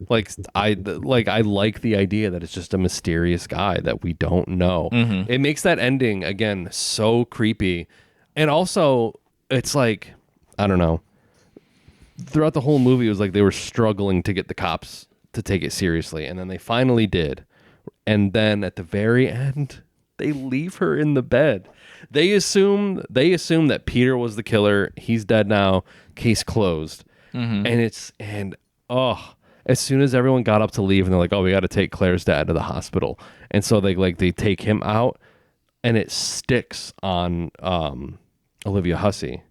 like I like the idea that it's just a mysterious guy that we don't know. Mm-hmm. It makes that ending again so creepy, and also it's like I don't know. Throughout the whole movie, it was like they were struggling to get the cops to take it seriously, and then they finally did. And then at the very end, they leave her in the bed. They assume that Peter was the killer. He's dead now. Case closed. Mm-hmm. As soon as everyone got up to leave, and they're like, "Oh, we got to take Claire's dad to the hospital." And so they take him out, and it sticks on Olivia Hussey,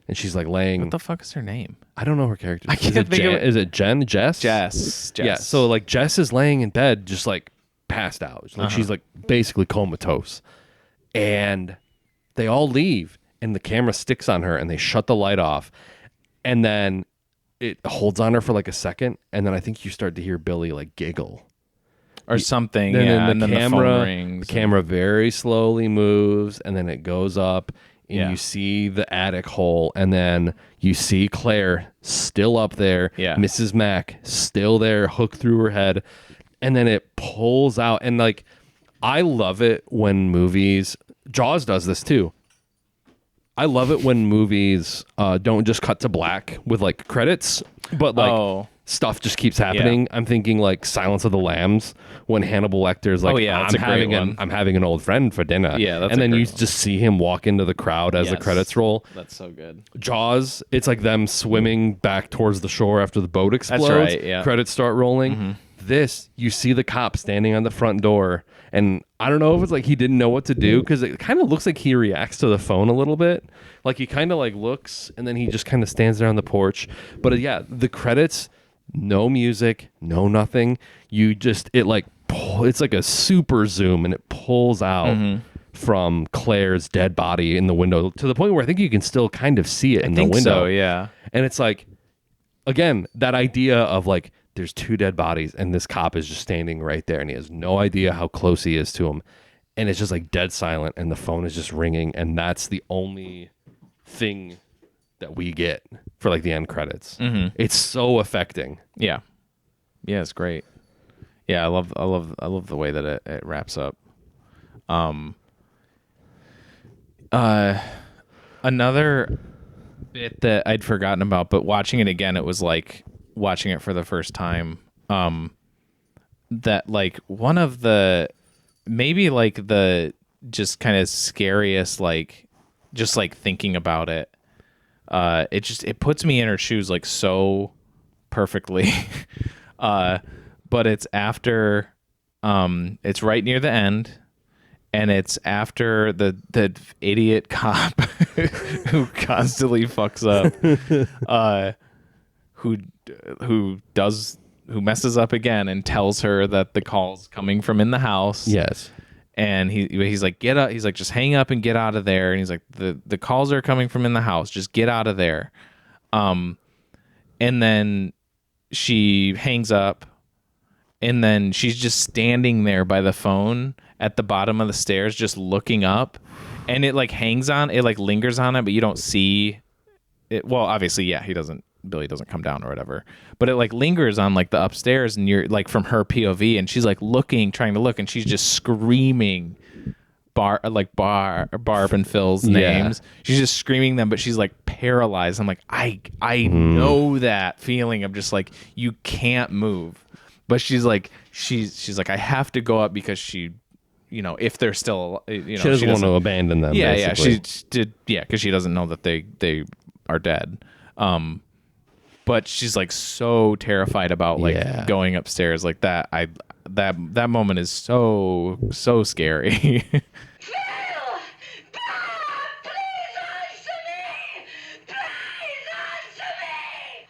and she's like laying. What the fuck is her name? I don't know her character. I can't think of it. Is it Jen? Jess? Jess. Yeah. So like Jess is laying in bed, just like. Passed out. Like she's like basically comatose, and they all leave and the camera sticks on her and they shut the light off, and then it holds on her for like a second, and then I think you start to hear Billy like giggle or something. And then the phone rings. The camera very slowly moves, and then it goes up and you see the attic hole, and then you see Claire still up there, Mrs. Mack still there, hooked through her head. and then it pulls out, and like I love it when movies. Jaws does this too. I love it when movies don't just cut to black with like credits, but like stuff just keeps happening. Yeah. I'm thinking like Silence of the Lambs when Hannibal Lecter's like, I'm having an old friend for dinner. Yeah, that's and then you just see him walk into the crowd as the credits roll. That's so good. Jaws, it's like them swimming back towards the shore after the boat explodes. That's right, yeah. Credits start rolling. Mm-hmm. This, you see the cop standing on the front door, and I don't know if it's like he didn't know what to do, because it kind of looks like he reacts to the phone a little bit. Like he kind of like looks, and then he just kind of stands there on the porch. But yeah, the credits, no music, no nothing. It's like a super zoom, and it pulls out from Claire's dead body in the window to the point where I think you can still kind of see it in the window. So, yeah. And it's like, again, that idea of like, there's two dead bodies and this cop is just standing right there and he has no idea how close he is to him. And it's just like dead silent and the phone is just ringing. And that's the only thing that we get for like the end credits. Mm-hmm. It's so affecting. Yeah. Yeah, it's great. Yeah, I love the way that it wraps up. Another bit that I'd forgotten about, but watching it again, it was like watching it for the first time. That like one of the maybe like the just kind of scariest, like just like thinking about it. It puts me in her shoes like so perfectly. But it's after, it's right near the end, and it's after the idiot cop who constantly fucks up, who messes up again and tells her that the call's coming from in the house. Yes. And he's like, get up. He's like, just hang up and get out of there. And he's like, the calls are coming from in the house. Just get out of there. And then she hangs up, and then she's just standing there by the phone at the bottom of the stairs, just looking up, and it like hangs on, it like lingers on it, but you don't see it. Well, obviously, yeah, Billy doesn't come down or whatever, but it like lingers on like the upstairs, and you're like from her POV, and she's like trying to look, and she's just screaming Barb and Phil's names. She's just screaming them, but she's like paralyzed. I'm like, I know that feeling of just like, you can't move. But she's like, I have to go up because she, if they're still, she doesn't want to abandon them. Yeah, basically. yeah, she did, yeah, because she doesn't know that they are dead. But she's like so terrified about like going upstairs like that. That moment is so scary. Phil! Bob! Please answer me! Please answer me!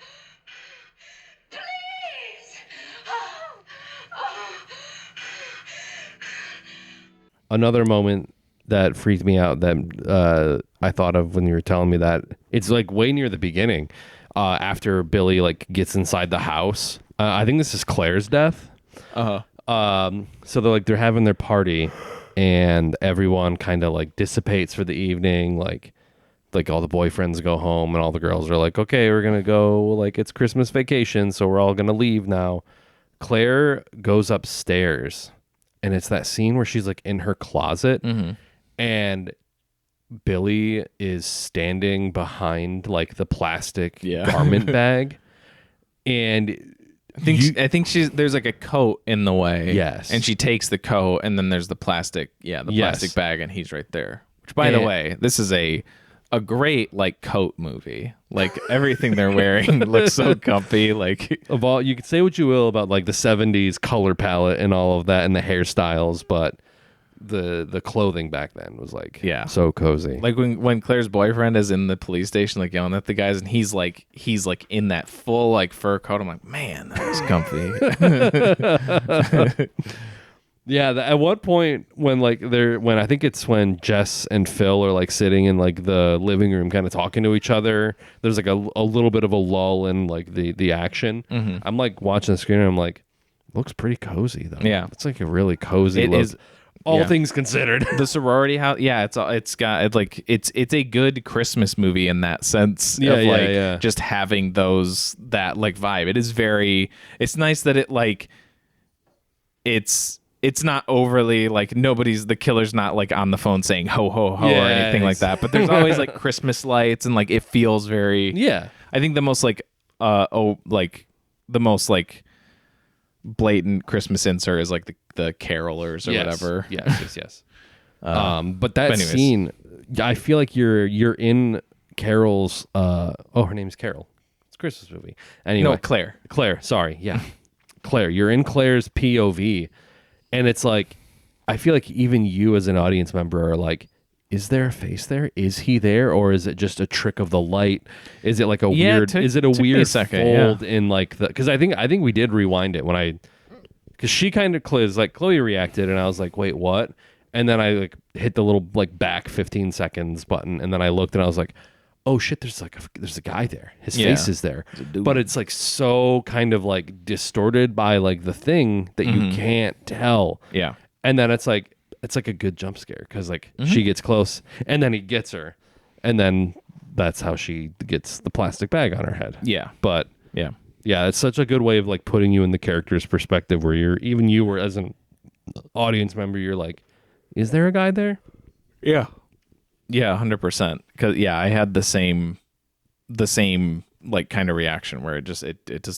Please! Another moment that freaked me out that I thought of when you were telling me that, it's like way near the beginning, after Billy like gets inside the house. I think this is Claire's death. So they're having their party, and everyone kind of like dissipates for the evening. Like all the boyfriends go home, and all the girls are like, okay, we're gonna go, like it's Christmas vacation, so we're all gonna leave now. Claire goes upstairs, and it's that scene where she's like in her closet, and Billy is standing behind like the plastic garment bag, and I think there's like a coat in the way. Yes. And she takes the coat, and then there's the plastic bag, and he's right there. Which, by the way, this is a great like coat movie. Like everything they're wearing looks so comfy. Like, of all, you could say what you will about like the 70s color palette and all of that and the hairstyles, but the clothing back then was like so cozy. Like when Claire's boyfriend is in the police station like yelling at the guys, and he's like in that full like fur coat. I'm like, man, that was comfy. Yeah, at what point when I think it's when Jess and Phil are like sitting in like the living room kind of talking to each other, there's like a little bit of a lull in like the action. I'm like watching the screen, and I'm like, looks pretty cozy though. Yeah, it's like a really cozy look. Is, all things considered. The sorority house, it's a good Christmas movie in that sense. Just having that like vibe. It is it's nice that it like it's not overly like the killer's not like on the phone saying ho ho ho or anything like that. But there's always like Christmas lights and like it feels very. Yeah. I think the most like the most like blatant Christmas insert is like the carolers or whatever. Yes. But that anyways. scene, I feel like you're in Carol's. Her name's Carol. It's a Christmas movie. Anyway, No, Claire. Claire. Sorry. Yeah, Claire. You're in Claire's POV, and it's like I feel like even you as an audience member are like, is there a face there? Is he there, or is it just a trick of the light? Is it like a weird? Is it a weird fold in like the? Because I think we did rewind it when because she kind of like Chloe reacted, and I was like, wait, what? And then I like hit the little like back 15 seconds button, and then I looked and I was like, oh shit, there's a guy there. His face is there, but it's like so kind of like distorted by like the thing that you can't tell. Yeah, and then it's like a good jump scare because like she gets close and then he gets her, and then that's how she gets the plastic bag on her head. Yeah, but yeah, it's such a good way of like putting you in the character's perspective where you were as an audience member, you're like, is there a guy there? Yeah, 100%. Because I had the same like kind of reaction where it just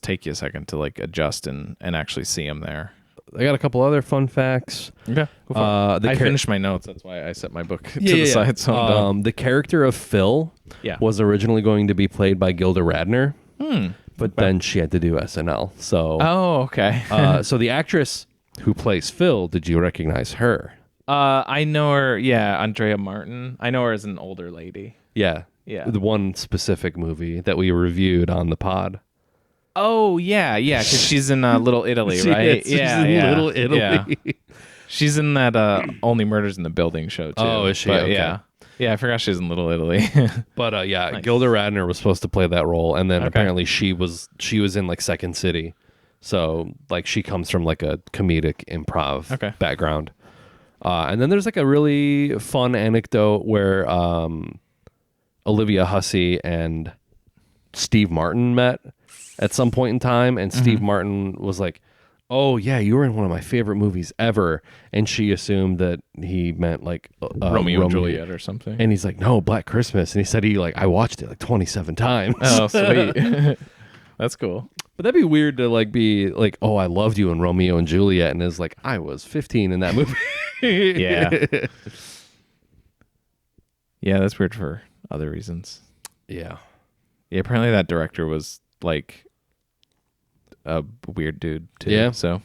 take you a second to like adjust and actually see him there. I got a couple other fun facts. Okay, I finished my notes. That's why I set my book to the side. So I'm done. The character of Phil was originally going to be played by Gilda Radner, but then she had to do SNL. So okay. So the actress who plays Phil, did you recognize her? I know her. Yeah, Andrea Martin. I know her as an older lady. Yeah. The one specific movie that we reviewed on the pod. Oh yeah, because she's in Little Italy, right? She's in Little Italy. Yeah. She's in that Only Murders in the Building show too. Oh, is she? But, okay. Yeah, I forgot she's in Little Italy. But nice. Gilda Radner was supposed to play that role, and then apparently she was in like Second City, so like she comes from like a comedic improv background. And then there's like a really fun anecdote where Olivia Hussey and Steve Martin met at some point in time, and Steve Martin was like, oh yeah, you were in one of my favorite movies ever, and she assumed that he meant like Romeo and Juliet or something, and he's like, no, Black Christmas, and he said I watched it like 27 times. Oh sweet. That's cool. But that'd be weird to like be like, oh, I loved you in Romeo and Juliet, and it's like I was 15 in that movie. Yeah, that's weird for other reasons. Yeah, apparently that director was like a weird dude too. Yeah, so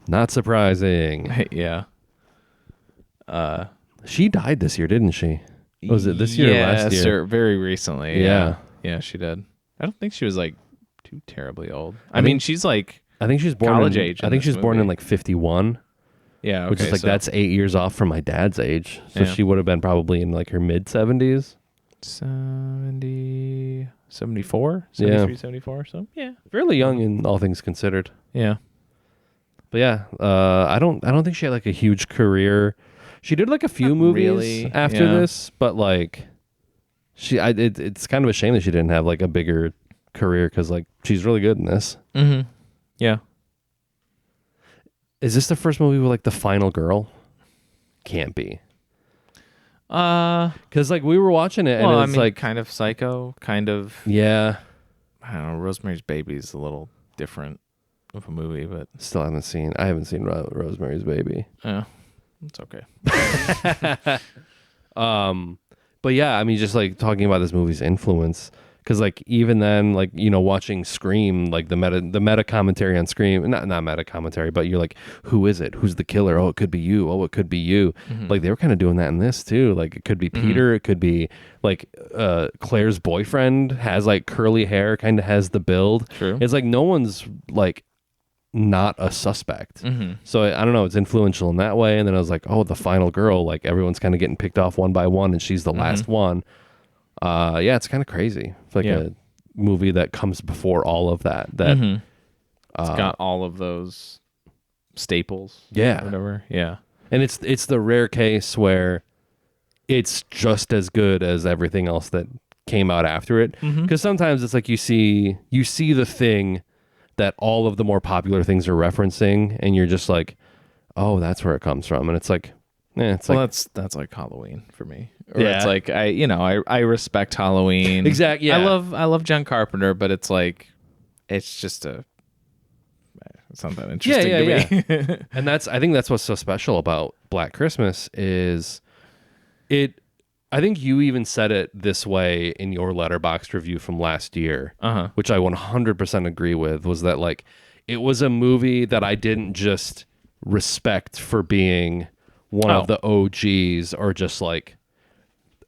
not surprising. Yeah. She died this year, didn't she? Was it this year or last year? Sir, very recently. Yeah, she did. I don't think she was like too terribly old. I mean, she's like, I think she's born college age. I think she's born in like 51. Yeah, which is like that's 8 years off from my dad's age. So she would have been probably in like her mid 70s. 70, 74, 73, 74. So fairly young in all things considered. Yeah, but I don't think she had like a huge career. She did like a few movies after this, but like it's kind of a shame that she didn't have like a bigger career because like she's really good in this. Mm-hmm. Yeah. Is this the first movie with like the final girl? Can't be. Because like we were watching it, and it's like kind of Psycho, kind of. Yeah. I don't know. Rosemary's Baby is a little different of a movie, but still haven't seen. I haven't seen Rosemary's Baby. Yeah, it's okay. But yeah, I mean, just like talking about this movie's influence. Because like even then, like, you know, watching Scream, like the meta commentary on Scream, not meta commentary, but you're like, who is it? Who's the killer? Oh, it could be you. Oh, it could be you. Mm-hmm. Like they were kind of doing that in this too. Like it could be Peter. It could be like Claire's boyfriend has like curly hair, kind of has the build. True. It's like no one's like not a suspect. Mm-hmm. So I don't know. It's influential in that way. And then I was like, oh, the final girl. Like everyone's kind of getting picked off one by one, and she's the last one. Yeah, it's kind of crazy. It's like a movie that comes before all of that. It's got all of those staples. Yeah. Whatever. Yeah. And it's the rare case where it's just as good as everything else that came out after it. Because sometimes it's like you see the thing that all of the more popular things are referencing, and you're just like, oh, that's where it comes from. And it's like, it's Well, like that's like Halloween for me. Or Yeah. it's like I respect Halloween. Exactly, yeah. I love John Carpenter, but it's like it's just it's not that interesting to me. And I think that's what's so special about Black Christmas is I think you even said it this way in your Letterboxd review from last year, which I 100% agree with, was that like it was a movie that I didn't just respect for being one of the OGs, or just like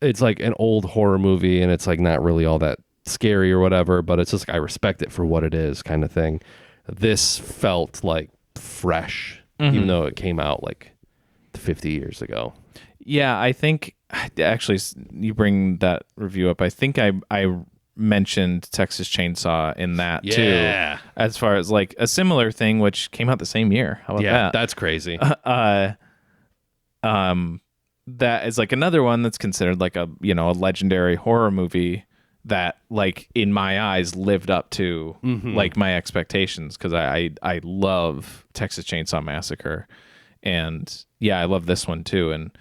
it's like an old horror movie and it's like not really all that scary or whatever, but it's just like I respect it for what it is, kind of thing. This felt like fresh, even though it came out like 50 years ago. Yeah, I think actually you bring that review up. I think I mentioned Texas Chainsaw in that too, as far as like a similar thing, which came out the same year. How about that? That's crazy. That is like another one that's considered like a legendary horror movie that like in my eyes lived up to like my expectations, because I love Texas Chainsaw Massacre, and I love this one too. And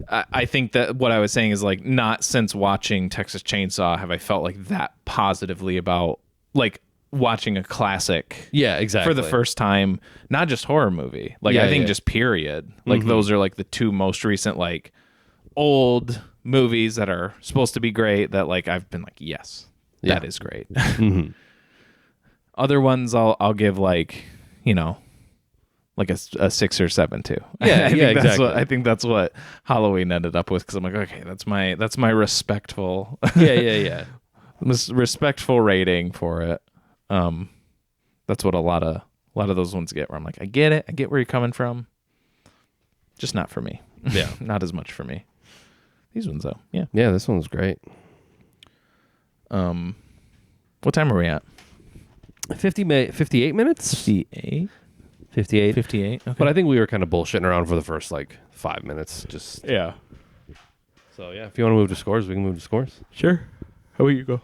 I think that what I was saying is like, not since watching Texas Chainsaw have I felt like that positively about like watching a classic. Yeah, exactly. For the first time, not just horror movie. Like I think just period. Like those are like the two most recent like old movies that are supposed to be great that like I've been like, yes, that is great. Other ones I'll give like, like a 6 or 7 too. Yeah, exactly. I think that's what Halloween ended up with, because I'm like, okay, that's my respectful respectful rating for it. That's what a lot of those ones get, where I'm like, I get it, I get where you're coming from, just not for me. Yeah. Not as much for me. These ones though, yeah, this one's great. what time are we at? 58 minutes. 58. 58. Okay. But I think we were kind of bullshitting around for the first like 5 minutes. Just yeah, so if you want to move to scores, we can move to scores. sure. How about you go?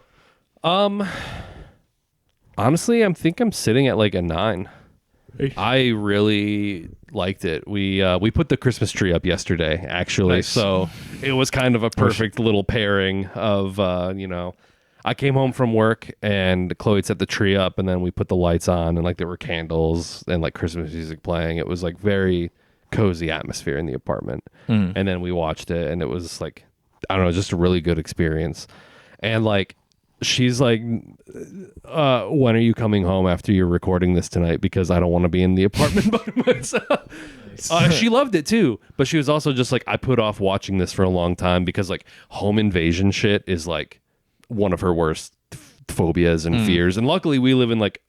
Honestly, I think I'm sitting at like a 9. I really liked it. We put the Christmas tree up yesterday, actually. Nice. So it was kind of a perfect little pairing of, I came home from work and Chloe set the tree up, and then we put the lights on, and like there were candles and like Christmas music playing. It was like very cozy atmosphere in the apartment. And then we watched it, and it was like, I don't know, just a really good experience. And like, she's like, when are you coming home after you're recording this tonight? Because I don't want to be in the apartment by myself. She loved it too, but she was also just like, I put off watching this for a long time because like home invasion shit is like one of her worst phobias and fears. And luckily we live in like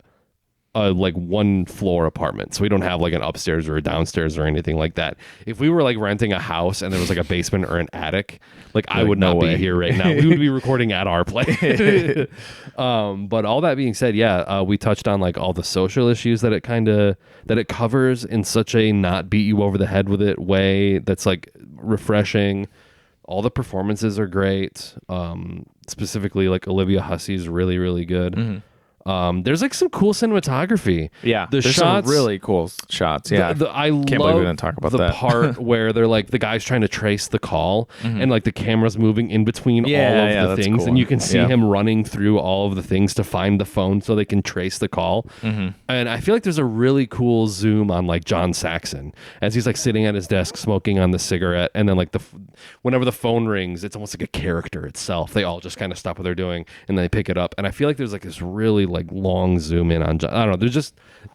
a like 1 floor apartment, so we don't have like an upstairs or a downstairs or anything like that. If we were like renting a house and there was like a basement or an attic, like I would not be here right now. We would be recording at our place. But all that being said, we touched on like all the social issues that it covers in such a not beat you over the head with it way that's like refreshing. All the performances are great. Specifically like Olivia Hussey's really, really good. There's like some cool cinematography. Yeah, the there's shots, some really cool shots. Yeah, I can't believe we didn't talk about the that. part where they're like the guy's trying to trace the call, and like the camera's moving in between all of the things, cool. and you can see him running through all of the things to find the phone so they can trace the call. And I feel like there's a really cool zoom on like John Saxon as he's like sitting at his desk smoking on the cigarette, and then like whenever the phone rings, it's almost like a character itself. They all just kind of stop what they're doing and then they pick it up, and I feel like there's like this really like long zoom in on John. I don't know.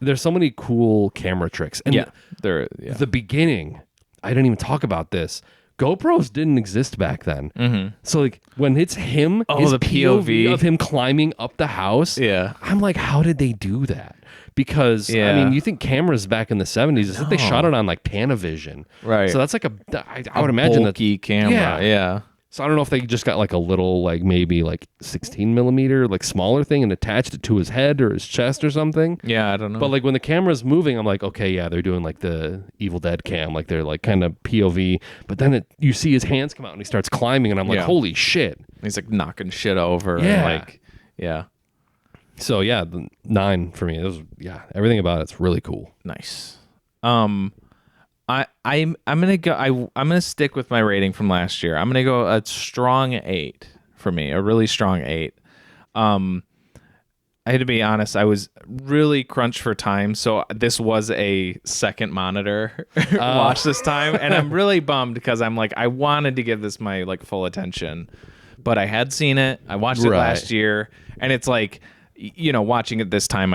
There's so many cool camera tricks. And the beginning, I didn't even talk about this. GoPros didn't exist back then. So like when it's him, his the POV of him climbing up the house. Yeah. I'm like, how did they do that? Because I mean, you think cameras back in the 70s, I think they shot it on like Panavision. Right. So that's like I would imagine bulky camera. Yeah. So I don't know if they just got like a little like maybe like 16 millimeter like smaller thing and attached it to his head or his chest or something. Yeah, I don't know. But like when the camera's moving, I'm like, okay, yeah, they're doing like the Evil Dead cam, like they're like kind of POV. But then you see his hands come out and he starts climbing, and I'm like, holy shit! He's like knocking shit over. Yeah. And like, yeah. So yeah, the 9 for me. It was, everything about it's really cool. Nice. I'm gonna go. I'm gonna stick with my rating from last year. I'm gonna go a strong 8 for me. A really strong 8. I had to be honest. I was really crunched for time, so this was a second monitor watch this time, and I'm really bummed because I'm like, I wanted to give this my like full attention, but I had seen it. I watched it last year, and it's like, watching it this time,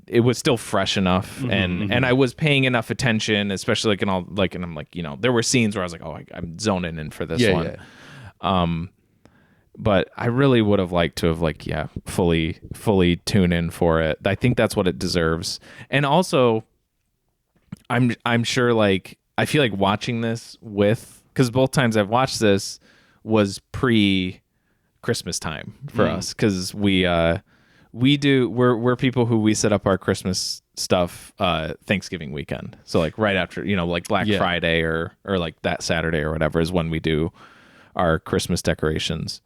it was still fresh enough, and I was paying enough attention, especially like and I'm like, there were scenes where I was like, oh, I'm zoning in for this one. Yeah. But I really would have liked to have fully tune in for it. I think that's what it deserves. And also, I'm sure I feel like watching this because both times I've watched this was pre-Christmas time for us, because we're people who we set up our Christmas stuff Thanksgiving weekend. So like right after like Black Friday or like that Saturday or whatever is when we do our Christmas decorations.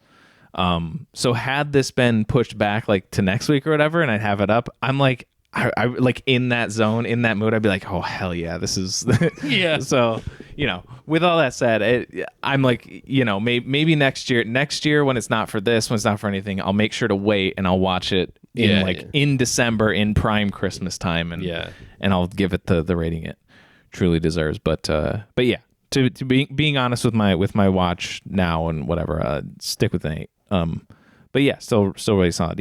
So had this been pushed back like to next week or whatever, and I'd have it up, I'm like, I like in that zone, in that mood, I'd be like, oh hell yeah, this is yeah. So with all that said, I'm like, maybe next year when it's not for this, when it's not for anything, I'll make sure to wait and I'll watch it in December in prime Christmas time, and I'll give it the rating it truly deserves. But yeah, to being honest with my watch now and whatever, stick with an 8. But yeah, still really solid.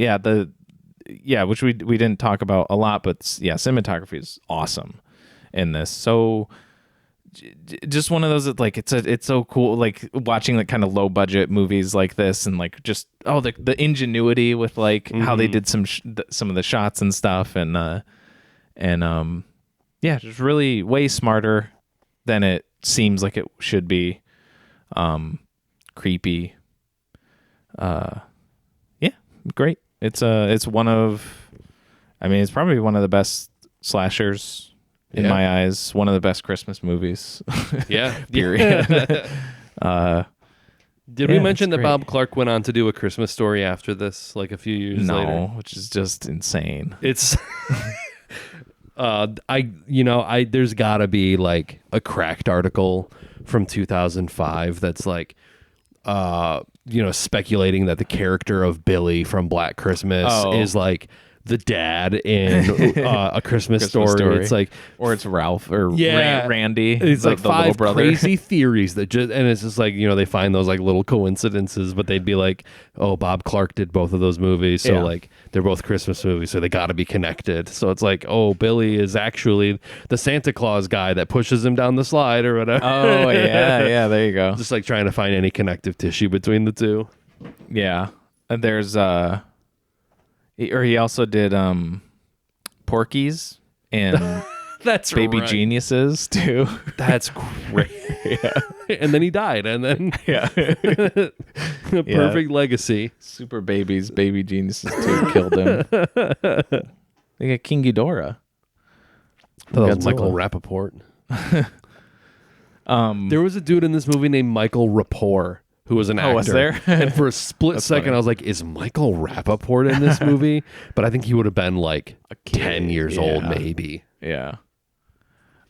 Yeah, which we didn't talk about a lot, but cinematography is awesome in this. So just one of those that like it's so cool, like watching like kind of low budget movies like this, and like just the ingenuity with like how they did some of the shots and stuff, and just really way smarter than it seems like it should be. Creepy. Great. It's one of, it's probably one of the best slashers in my eyes. One of the best Christmas movies. Yeah. Period. Did we mention that Bob Clark went on to do A Christmas Story after this, like a few years later? No, which is just insane. It's there's gotta be like a Cracked article from 2005 that's like speculating that the character of Billy from Black Christmas is like the dad in A Christmas Story. It's like, or it's Ralph or Randy. It's like the 5 little brother. Crazy theories that and it's just like, they find those like little coincidences, but they'd be like, oh, Bob Clark did both of those movies, so like they're both Christmas movies, so they got to be connected. So it's like, oh, Billy is actually the Santa Claus guy that pushes him down the slide or whatever. Oh yeah, there you go. Just like trying to find any connective tissue between the two. Yeah, there's he also did Porky's and that's Baby right. Geniuses too. That's great. And then he died, and then perfect legacy. Superbabies, Baby Geniuses 2 killed him. They got King Ghidorah. That was Michael Rappaport. There was a dude in this movie named Michael Rapport who was an actor. Was there? And for a split second, funny. I was like, is Michael Rappaport in this movie? But I think he would have been like 10 years old, maybe. Yeah.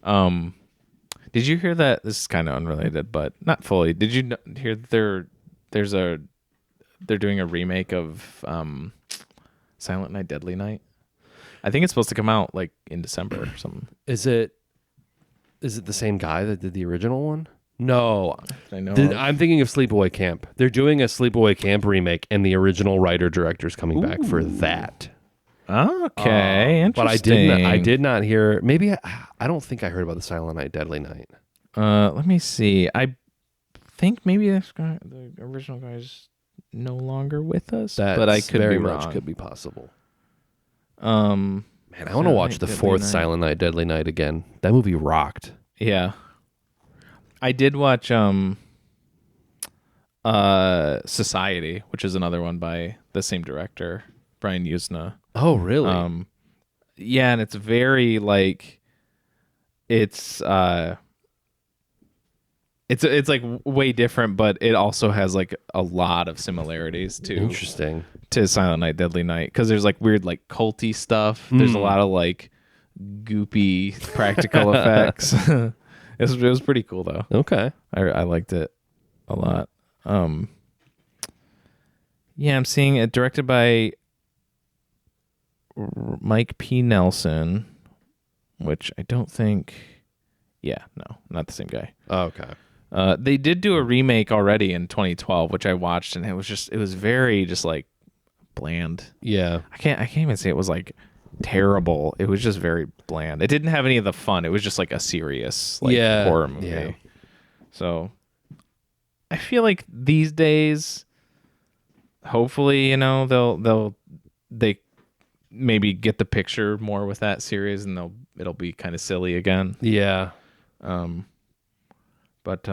Did you hear that? This is kind of unrelated, but not fully. Did you hear they're doing a remake of Silent Night, Deadly Night? I think it's supposed to come out like in December or something. Is it the same guy that did the original one? No. I know. I'm thinking of Sleepaway Camp. They're doing a Sleepaway Camp remake, and the original writer-director's coming back for that. Okay, interesting. But I did not hear. Maybe I don't think I heard about the Silent Night, Deadly Night. Let me see. I think maybe the original guy's no longer with us, but I could very be much wrong. could be possible. Man, I want to watch the fourth Silent Night, Deadly Night again. That movie rocked. Yeah, I did watch Society, which is another one by the same director, Brian Yuzna. Oh, really? Yeah, and it's very like it's It's like way different, but it also has like a lot of similarities Interesting. to Silent Night, Deadly Night, because there's like weird like culty stuff. There's a lot of like goopy practical effects. It was pretty cool though. Okay. I liked it a lot. Yeah, I'm seeing it directed by Mike P. Nelson, which I don't think. Yeah, no, not the same guy. Okay. They did do a remake already in 2012, which I watched, and it was very just like bland. Yeah. I can't even say it was like terrible. It was just very bland. It didn't have any of the fun. It was just like a serious like horror movie. Yeah. So I feel like these days, hopefully, you know, they maybe get the picture more with that series, and it'll be kind of silly again. Yeah. But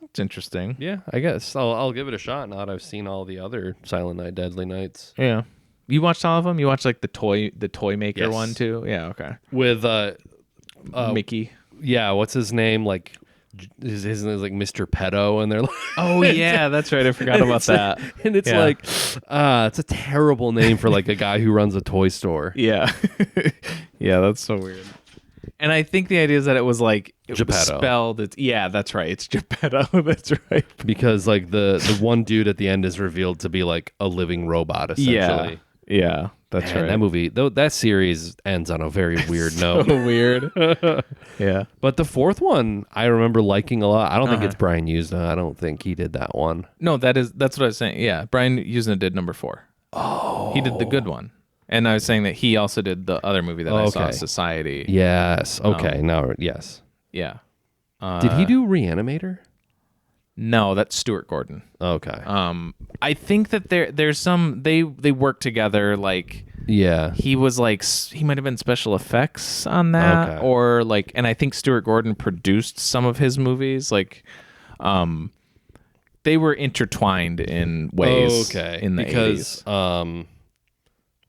it's interesting. Yeah, I guess I'll give it a shot now that I've seen all the other Silent Night, Deadly Nights. Yeah. You watched all of them? You watched like the toy maker Yes. one too? Yeah, okay. With Mickey. yeah, what's his name? Like his name is like Mr. Pedo, and they're like, Oh yeah, that's right. I forgot about that. and it's Yeah. like, it's a terrible name for like a guy who runs a toy store. Yeah. Yeah, that's so weird. And I think the idea is that it was like Geppetto. spelled. Yeah, that's right. It's Geppetto. That's right. Because like the one dude at the end is revealed to be like a living robot essentially. Yeah, that's Man, right. that movie, though, that series ends on a very weird so note. weird. Yeah. But the fourth one, I remember liking a lot. I don't think it's Brian Yuzna. I don't think he did that one. No, that's what I was saying. Yeah, Brian Yuzna did number 4. Oh, he did the good one, and I was saying that he also did the other movie that I saw, Okay. Society. Yes. Okay. Now, yes. Yeah. Did he do Reanimator? No, that's Stuart Gordon. Okay. I think that there's some they work together. Like Yeah. he was like he might have been special effects on that, Okay. or like, and I think Stuart Gordon produced some of his movies. Like, they were intertwined in ways. Okay. In the because 80s.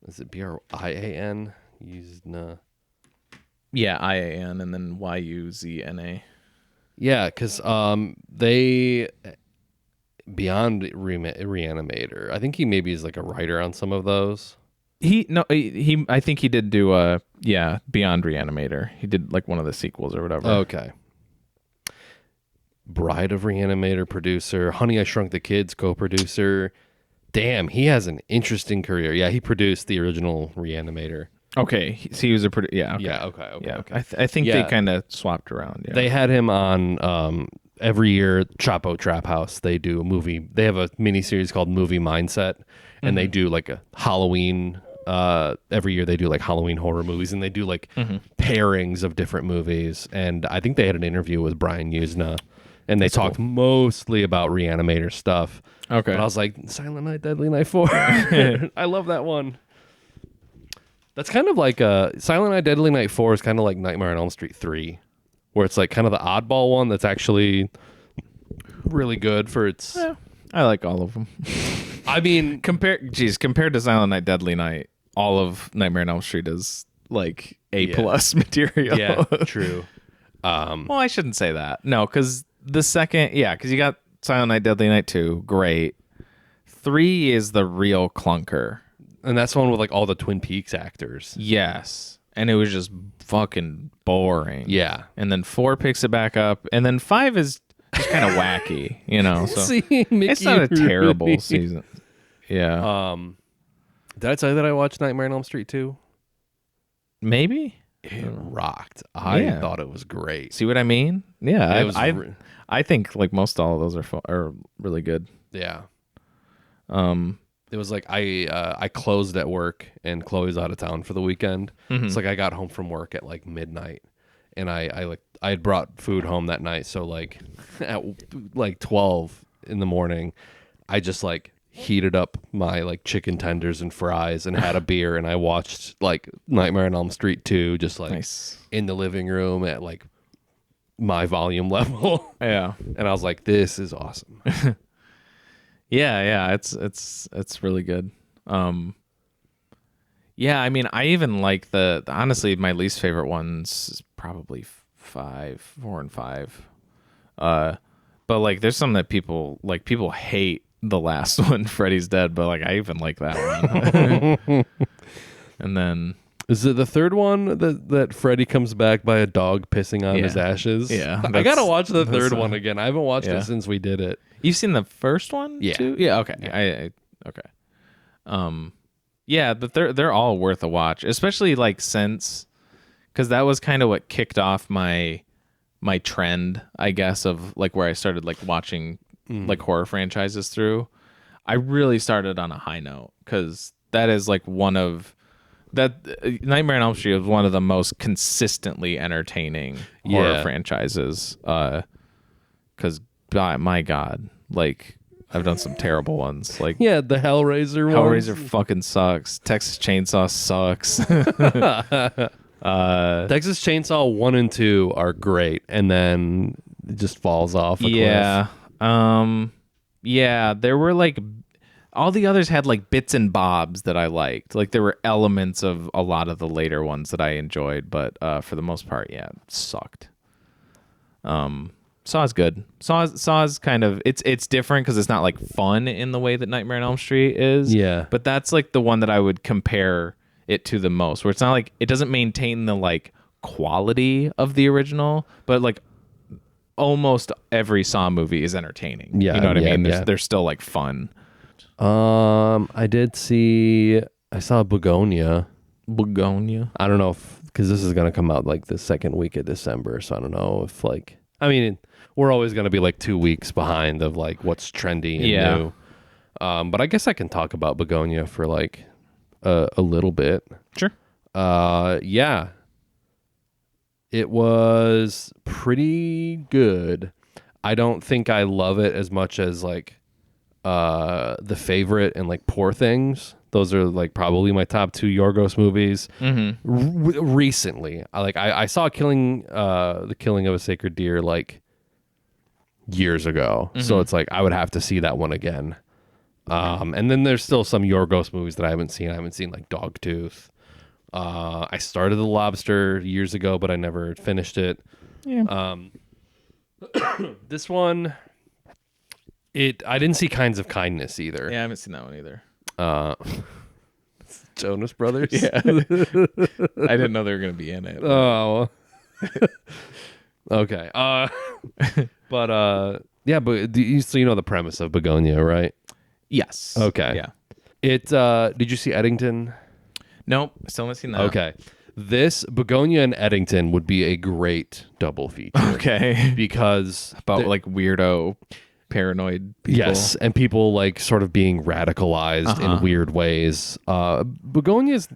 Is it Brian? Yuzna. Yeah, IAN and then YUZNA. Yeah, because they Beyond Reanimator. I think he maybe is like a writer on some of those. He I think he did do Beyond Reanimator. He did like one of the sequels or whatever. Okay. Bride of Reanimator producer, Honey I Shrunk the Kids co-producer. Damn, he has an interesting career. Yeah, he produced the original Reanimator. Okay, so he was a pretty Okay. Yeah, okay. Yeah, I think they kind of swapped around. Yeah. They had him on every year, Chapo Trap House. They do a movie. They have a mini series called Movie Mindset, and they do like a Halloween. Every year they do like Halloween horror movies, and they do like pairings of different movies. And I think they had an interview with Brian Yuzna, and they talked mostly about Reanimator stuff. Okay. But I was like, Silent Night, Deadly Night 4. I love that one. That's kind of like Silent Night, Deadly Night 4 is kind of like Nightmare on Elm Street 3, where it's like kind of the oddball one that's actually really good for its... Yeah, I like all of them. I mean... compared to Silent Night, Deadly Night, all of Nightmare on Elm Street is like A+ material. Yeah, true. Well, I shouldn't say that. No, because the second... Yeah, because you got Silent Night, Deadly Night 2. Great. 3 is the real clunker. And that's the one with like all the Twin Peaks actors. Yes. And it was just fucking boring. Yeah. And then 4 picks it back up. And then 5 is just kind of wacky, you know? So Seeing Mickey it's not a terrible Rooney. season. Yeah. Did I tell you that I watched Nightmare on Elm Street 2? Maybe? It rocked. I Yeah. thought it was great. See what I mean? Yeah. It was I think like most all of those are really good. Yeah. It was like I closed at work and Chloe's out of town for the weekend. It's like I got home from work at like midnight, and I had brought food home that night. So like at like 12 in the morning, I just like heated up my like chicken tenders and fries and had a beer, and I watched like Nightmare on Elm Street 2 just like in the living room at like my volume level. Yeah. And I was like, this is awesome. Yeah, it's really good. Yeah, I mean, I even like the honestly my least favorite ones is probably 4 and 5. But like, there's some that people hate the last one, Freddy's Dead, but like I even like that one. And then is it the third one that Freddy comes back by a dog pissing on his ashes? Yeah, I gotta watch the third one again. I haven't watched it since we did it. You've seen the first one? Yeah. Too? Yeah. Okay. Yeah. Okay. Yeah, but they're all worth a watch, especially like since, because that was kind of what kicked off my trend, I guess, of like where I started like watching like horror franchises through. I really started on a high note because that is like Nightmare on Elm Street was one of the most consistently entertaining horror franchises. Because my God, like I've done some terrible ones. Like the Hellraiser Hellraiser fucking sucks. Texas Chainsaw sucks. Texas Chainsaw 1 and 2 are great, and then it just falls off a cliff. Yeah, there were like all the others had like bits and bobs that I liked. Like there were elements of a lot of the later ones that I enjoyed, but for the most part, it sucked. Saw's good. Saw's kind of it's different because it's not like fun in the way that Nightmare on Elm Street is. Yeah. But that's like the one that I would compare it to the most, where it's not like it doesn't maintain the like quality of the original, but like almost every Saw movie is entertaining. Yeah, you know what I mean? yeah. They're still like fun. I saw Bugonia. I don't know because this is gonna come out like the second week of December, so I don't know if like we're always gonna be like 2 weeks behind of like what's trendy and new. But I guess I can talk about Bugonia for like a little bit. Sure. It was pretty good. I don't think I love it as much as like The Favorite and like Poor Things. Those are like probably my top 2 Yorgos movies. Recently, I saw the Killing of a Sacred Deer like years ago, so it's like I would have to see that one again. And then there's still some Yorgos movies that I haven't seen. I haven't seen like Dogtooth. I started The Lobster years ago, but I never finished it. Yeah. This one, I didn't see Kinds of Kindness either. Yeah, I haven't seen that one either. Jonas Brothers. Yeah. I didn't know they were gonna be in it. Oh. Okay. But so you know the premise of Bugonia, right? Yes. Okay. Yeah. Did you see Eddington? Nope. Still haven't seen that. Okay. This Bugonia and Eddington would be a great double feature. Okay. Because about like weirdo paranoid people. Yes, and people like sort of being radicalized in weird ways. Bugonia is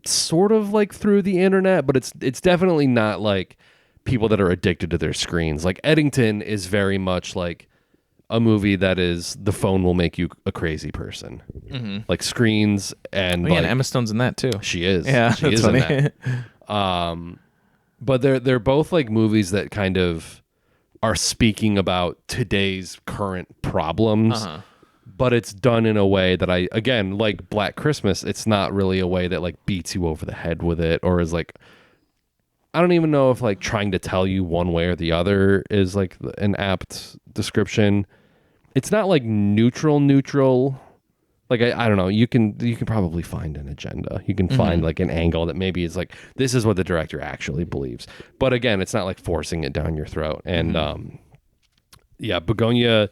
sort of like through the internet, but it's definitely not like people that are addicted to their screens. Like Eddington is very much like a movie that is the phone will make you a crazy person. Like screens and and Emma Stone's in that too. She is. Yeah, she that's is funny. in that. But they're both like movies that kind of are speaking about today's current problems. But it's done in a way that again, like Black Christmas, it's not really a way that like beats you over the head with it or is like, I don't even know if like trying to tell you one way or the other is like an apt description. It's not like neutral. Like I don't know. You can probably find an agenda. You can find like an angle that maybe is like this is what the director actually believes. But again, it's not like forcing it down your throat. And Bugonia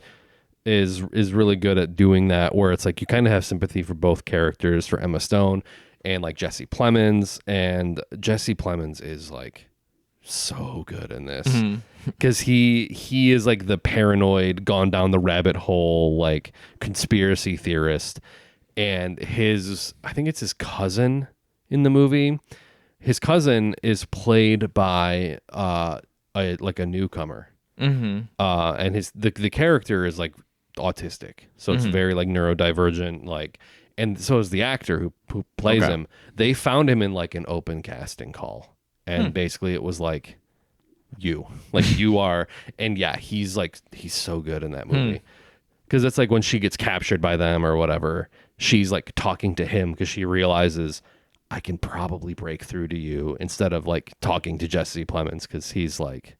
is really good at doing that, where it's like you kind of have sympathy for both characters, for Emma Stone and like Jesse Plemons. And Jesse Plemons is like so good in this because he is like the paranoid, gone down the rabbit hole, like conspiracy theorist. And I think it's his cousin in the movie. His cousin is played by a newcomer. And the character is like autistic, so it's very like neurodivergent, like, and so is the actor who plays him. They found him in like an open casting call, and basically it was like you are, and he's so good in that movie because it's like when she gets captured by them or whatever, she's like talking to him because she realizes I can probably break through to you instead of like talking to Jesse Plemons because he's like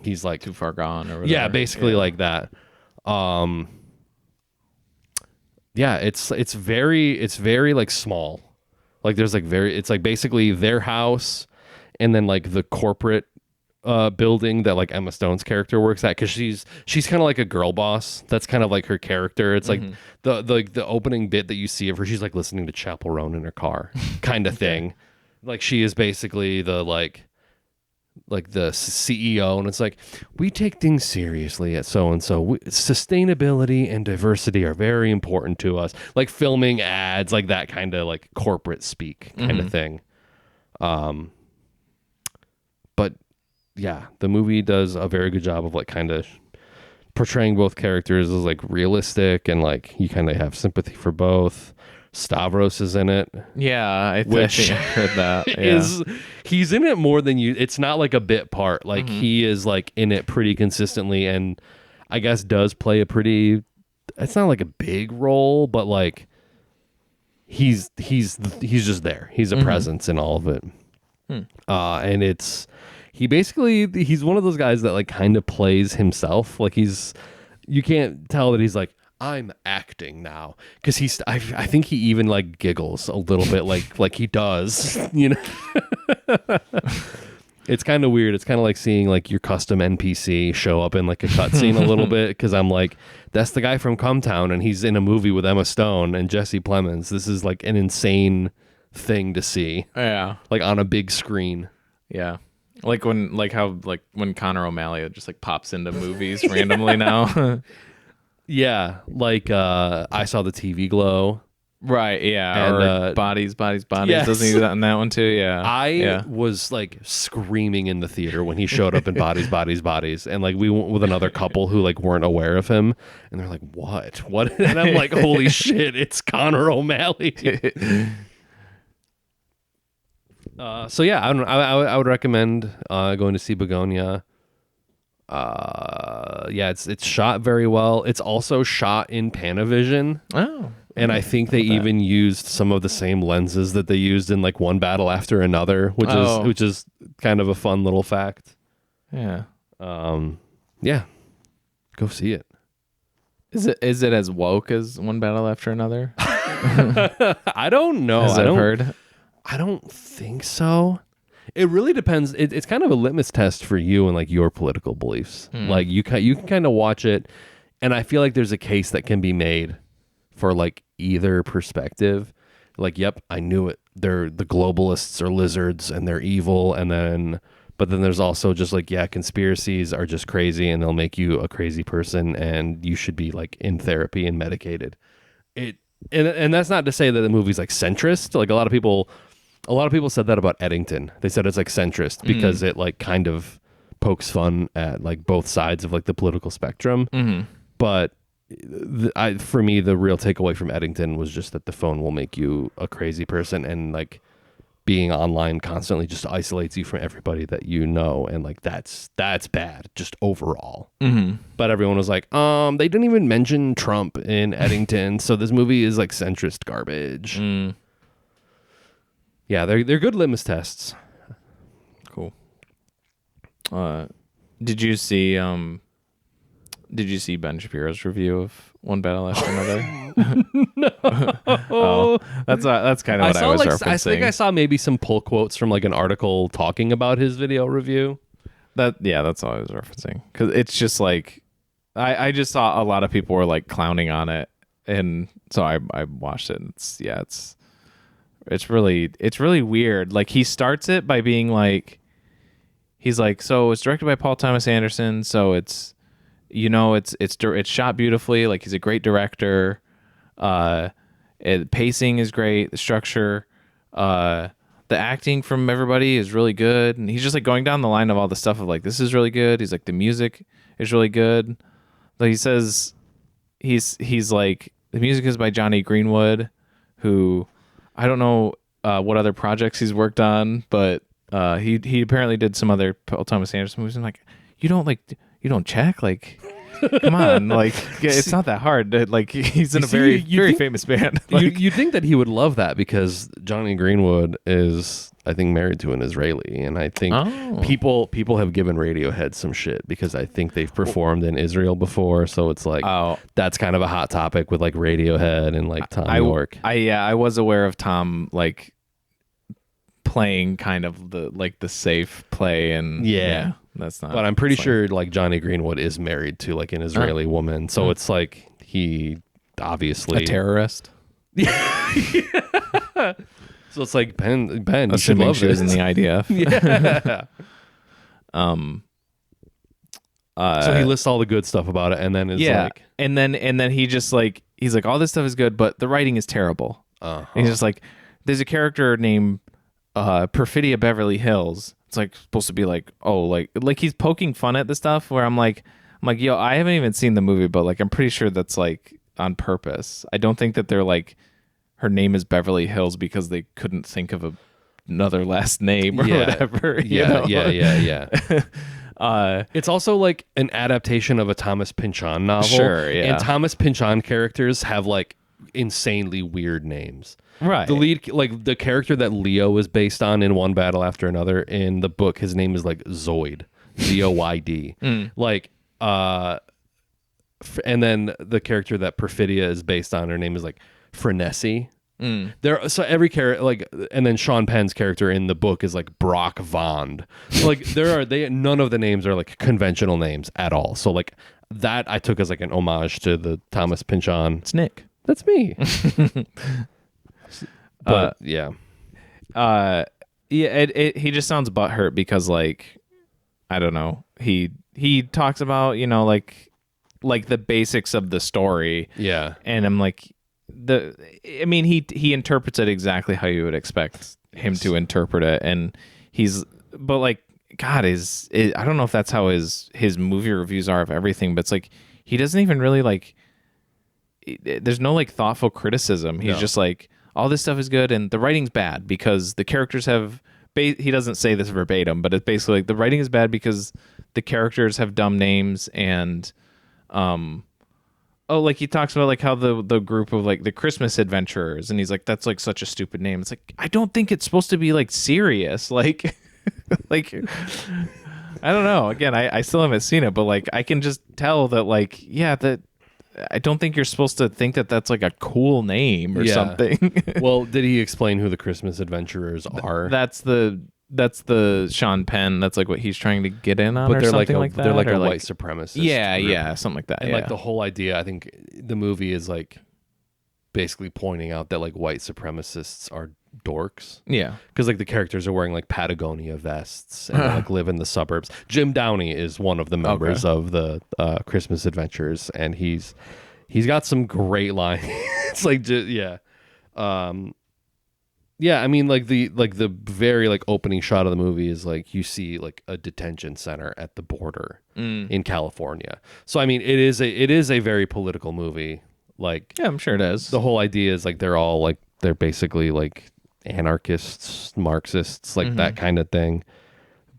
he's like too far gone or whatever. Yeah, basically like that. Yeah, it's very like small. Like there's like it's like basically their house and then like the corporate building that like Emma Stone's character works at, because she's kind of like a girl boss. That's kind of like her character. It's like the opening bit that you see of her, she's like listening to Chappell Roan in her car kind of thing. Like she is basically the like the CEO, and it's like, we take things seriously at so and so. Sustainability and diversity are very important to us. Like filming ads, like that kind of like corporate speak kind of thing. But yeah, the movie does a very good job of like kind of portraying both characters as like realistic, and like you kind of have sympathy for both. Stavros is in it. Yeah, I think I heard that. Yeah. He's in it more than you. It's not like a bit part. Like he is like in it pretty consistently, and I guess does play a pretty. It's not like a big role, but like he's just there. He's a presence in all of it. And he's one of those guys that like kind of plays himself. Like you can't tell that he's like, I'm acting now, because I think he even like giggles a little bit like he does, you know. It's kind of weird. It's kind of like seeing like your custom NPC show up in like a cutscene a little bit, because I'm like, that's the guy from Cumtown, and he's in a movie with Emma Stone and Jesse Plemons. This is like an insane thing to see. Yeah, like on a big screen. Yeah. Like when Conor O'Malley just like pops into movies randomly now. Yeah, like I Saw the TV Glow. Right, yeah. And, or Bodies. Yes. Doesn't he do that in that one too? Yeah. I was like screaming in the theater when he showed up in Bodies. And like we went with another couple who like weren't aware of him, and they're like, what? And I'm like, holy shit, it's Conor O'Malley. So yeah, I would recommend going to see Bugonia. Yeah, it's shot very well. It's also shot in Panavision. Oh. And I think they even used some of the same lenses that they used in like One Battle After Another, which is kind of a fun little fact. Yeah. Yeah. Go see it. Is it as woke as One Battle After Another? I don't know. I've heard. I don't think so. It really depends. It's kind of a litmus test for you and like your political beliefs. Like you can kind of watch it, and I feel like there's a case that can be made for like either perspective. Like, yep, I knew it. The globalists are lizards and they're evil, but then there's also just like, yeah, conspiracies are just crazy and they'll make you a crazy person and you should be like in therapy and medicated. And that's not to say that the movie's like centrist. Like a lot of people said that about Eddington. They said it's like centrist because it like kind of pokes fun at like both sides of like the political spectrum. But for me, the real takeaway from Eddington was just that the phone will make you a crazy person, and like being online constantly just isolates you from everybody that you know, and like that's bad just overall. But everyone was like, they didn't even mention Trump in Eddington, so this movie is like centrist garbage. Yeah, they're good litmus tests. Cool. Did you see Ben Shapiro's review of One Battle After Another? No. Oh, that's kind of what I was referencing. I think I saw maybe some pull quotes from like an article talking about his video review. That's all I was referencing, because it's just like I just saw a lot of people were like clowning on it, and so I watched it. And it's really weird. Like he starts it by being like, he's like, so it's directed by Paul Thomas Anderson, so it's, you know, it's shot beautifully. Like he's a great director. Pacing is great. The structure, the acting from everybody is really good. And he's just like going down the line of all the stuff of like, this is really good. He's like, the music is really good. Like he says, he's like, the music is by Johnny Greenwood, who I don't know what other projects he's worked on, but he apparently did some other Paul Thomas Anderson movies. I'm like, you don't check, like, come on, like, it's not that hard. Like he's in a very famous band. Like, you'd think that he would love that, because Johnny Greenwood is I think married to an Israeli, and I think people have given Radiohead some shit because I think they've performed in Israel before, so it's like that's kind of a hot topic with like Radiohead and like Tom York. I was aware of Tom like playing kind of the safe play, and that's not. But I'm pretty sure like Johnny Greenwood is married to like an Israeli woman, so it's like he obviously a terrorist. So it's like Ben, you should love she was this. in the IDF. So he lists all the good stuff about it, and then it's like, and then he just like he's like, all this stuff is good, but the writing is terrible. And he's just like, there's a character named Perfidia Beverly Hills. It's like supposed to be like, oh, like he's poking fun at the stuff where I'm like, yo, I haven't even seen the movie, but like I'm pretty sure that's like on purpose. I don't think that they're like, her name is Beverly Hills because they couldn't think of another last name or whatever. Yeah. It's also like an adaptation of a Thomas Pynchon novel. Sure, yeah. And Thomas Pynchon characters have like insanely weird names. Right. The lead, like the character that Leo is based on in One Battle After Another in the book, his name is like Zoid, Zoyd. Like, and then the character that Perfidia is based on, her name is like Frenessi. So every character, like, and then Sean Penn's character in the book is like Brock Vond. Like none of the names are like conventional names at all. So like that I took as like an homage to the Thomas Pynchon. It's Nick. That's me. But he just sounds butthurt because like, I don't know, he talks about, you know, like the basics of the story. Yeah. And I'm like, he interprets it exactly how you would expect him to interpret it, and but like, God, I don't know if that's how his movie reviews are of everything, but it's like he doesn't even really like. There's no like thoughtful criticism. He's just like, all this stuff is good, and the writing's bad because the characters have. He doesn't say this verbatim, but it's basically like the writing is bad because the characters have dumb names, and like he talks about like how the group of like the Christmas adventurers, and he's like, that's like such a stupid name. It's like, I don't think it's supposed to be like serious, like like I don't know. Again, I still haven't seen it, but like I can just tell that like, that I don't think you're supposed to think that that's like a cool name or something. Well, did he explain who the Christmas adventurers are? That's the Sean Penn. That's like what he's trying to get in on, but or they're something like that. They're like or a white supremacist. Yeah, something like that. And like the whole idea, I think the movie is like basically pointing out that like white supremacists are dorks. Yeah, because like the characters are wearing like Patagonia vests and they, like live in the suburbs. Jim Downey is one of the members of the Christmas Adventures, and he's got some great lines. It's like I mean, like the very like opening shot of the movie is like you see like a detention center at the border in California. So I mean, it is a very political movie. Like, yeah, I'm sure it is. The whole idea is like they're basically like anarchists, Marxists, like that kind of thing.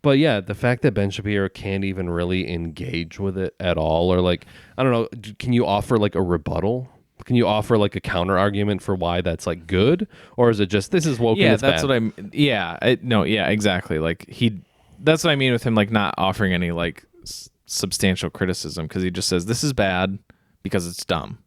But yeah, the fact that Ben Shapiro can't even really engage with it at all, or like, I don't know, can you offer like a rebuttal? Can you offer like a counter argument for why that's like good, or is it just this is woke? Yeah, and it's that's bad? what I'm. Yeah, exactly. Like that's what I mean with him, like not offering any like substantial criticism, because he just says this is bad because it's dumb.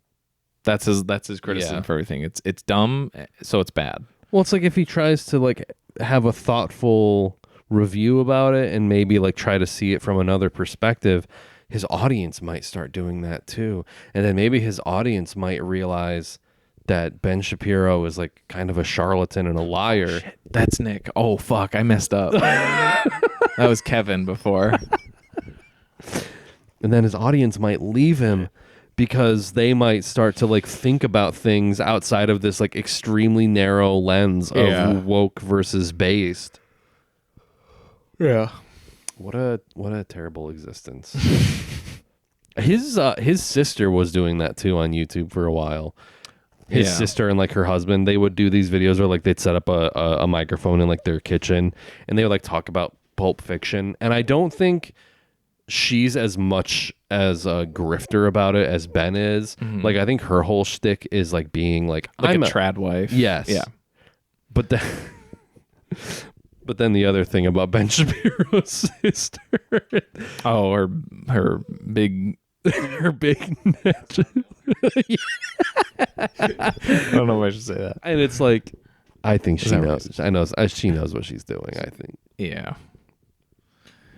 That's his criticism for everything. It's dumb, so it's bad. Well, it's like if he tries to like have a thoughtful review about it and maybe like try to see it from another perspective, his audience might start doing that too, and then maybe his audience might realize that Ben Shapiro is like kind of a charlatan and a liar. Shit, that's Nick. Oh fuck, I messed up. That was Kevin before. And then his audience might leave him because they might start to like think about things outside of this like extremely narrow lens of woke versus based. Yeah. What a terrible existence. His sister was doing that too on YouTube for a while. His sister and like her husband, they would do these videos where like they'd set up a microphone in like their kitchen and they would like talk about Pulp Fiction. And I don't think she's as much as a grifter about it as Ben is. Like I think her whole shtick is like being like I'm a trad wife. Yes. Yeah. But But then the other thing about Ben Shapiro's sister, Oh, her big. her big neck, I don't know if I should say that. and it's like, I think she that knows. She knows what she's doing. I think, Yeah,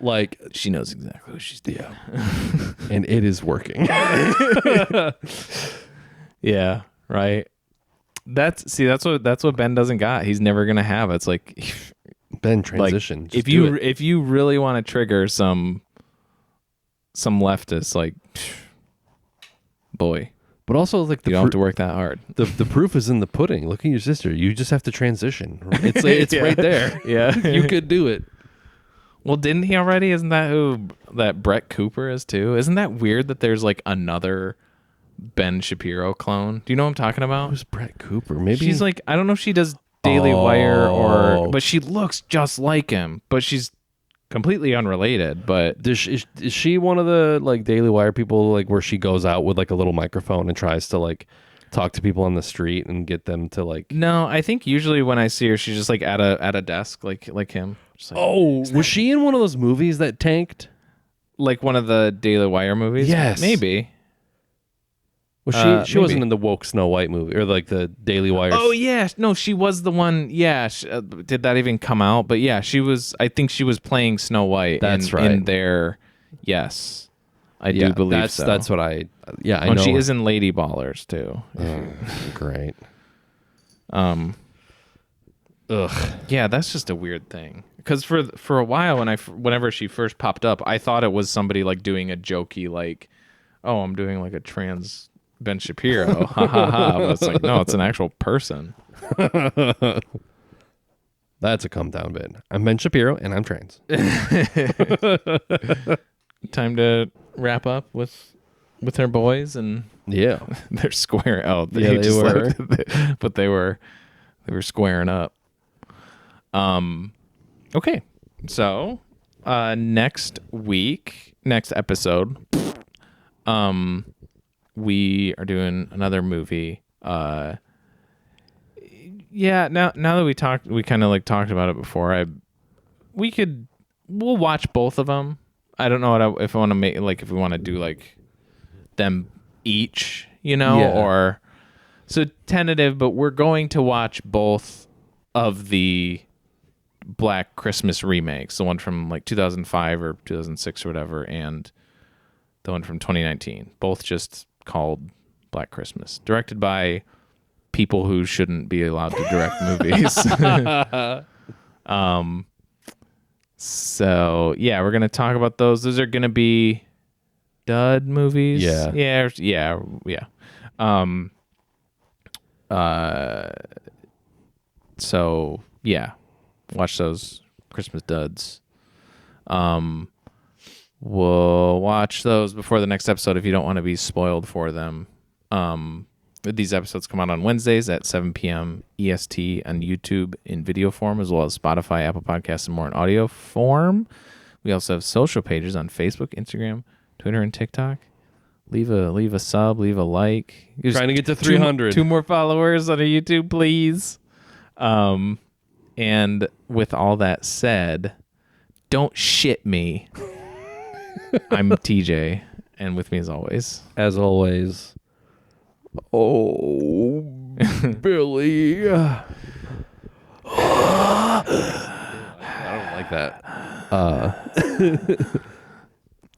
like, she knows exactly what she's doing. and it is working. Yeah, right. That's what Ben doesn't got. He's never gonna have. It's like Ben, transition. Like, Just do it. if you really want to trigger some leftists, like, boy, But also, like, you don't have to work that hard. the proof is in the pudding. Look at your sister. You just have to transition. It's Yeah. right there. Yeah, You could do it. Well, didn't he already? Isn't that who that Brett Cooper is too? Isn't that weird that there's like another Ben Shapiro clone? Do you know what I'm talking about? Who's Brett Cooper? Maybe She's like, I don't know if she does Daily Wire but she looks just like him, but she's completely unrelated. But is she one of the like Daily Wire people, like where she goes out with like a little microphone and tries to like talk to people on the street and get them to like? no, I think usually when I see her, she's just like at a desk, like him. Just like, Oh, was she in one of those movies that tanked? like one of the Daily Wire movies? Yes. Maybe. Was she maybe. wasn't in the woke Snow White movie or like the Daily Wire? Oh yeah, no, she was the one. Yeah, did that even come out? But yeah, she was. I think she was playing Snow White. That's in, right. In there, yes, I yeah, do believe that's so. that's what I. Yeah, I Oh, know. she is in Lady Ballers too. Great. Ugh. Yeah, that's just a weird thing. Because for a while, whenever she first popped up, I thought it was somebody like doing a jokey like, oh, I'm doing like a trans Ben Shapiro, ha ha ha. But it's like, no, it's an actual person. That's a come down bit. I'm Ben Shapiro and I'm trans. Time to wrap up with her boys, and Yeah. they're square. Oh, Yeah, they were. but they were squaring up. Okay, so next episode, we are doing another movie. Yeah. Now that we kind of like talked about it before. We'll watch both of them. I don't know if I want to make like if we want to do like them each, Yeah. or so tentative. But we're going to watch both of the Black Christmas remakes, the one from like 2005 or 2006 or whatever, and the one from 2019. Both just called Black Christmas, directed by people who shouldn't be allowed to direct movies. So yeah, we're gonna talk about those. Those are gonna be dud movies. Yeah. So yeah, watch those Christmas duds. We'll watch those before the next episode if you don't want to be spoiled for them. These episodes come out on Wednesdays at 7 p.m. EST on YouTube in video form, as well as Spotify, Apple Podcasts, and more in audio form. We also have social pages on Facebook, Instagram, Twitter, and TikTok. Leave a sub, leave a like. Trying to get to 300. Two more followers on our YouTube, please. And with all that said, don't shit me. I'm TJ, and with me as always. Oh, Billy. I don't like that.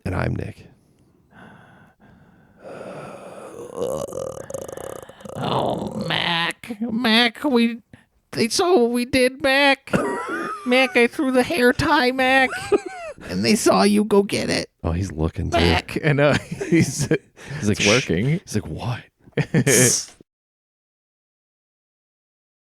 And I'm Nick. Oh, Mac, they saw what we did, Mac. Mac, I threw the hair tie, Mac, and they saw you go get it. Oh, he's looking too. Mac, and he's He's like working. He's like, what?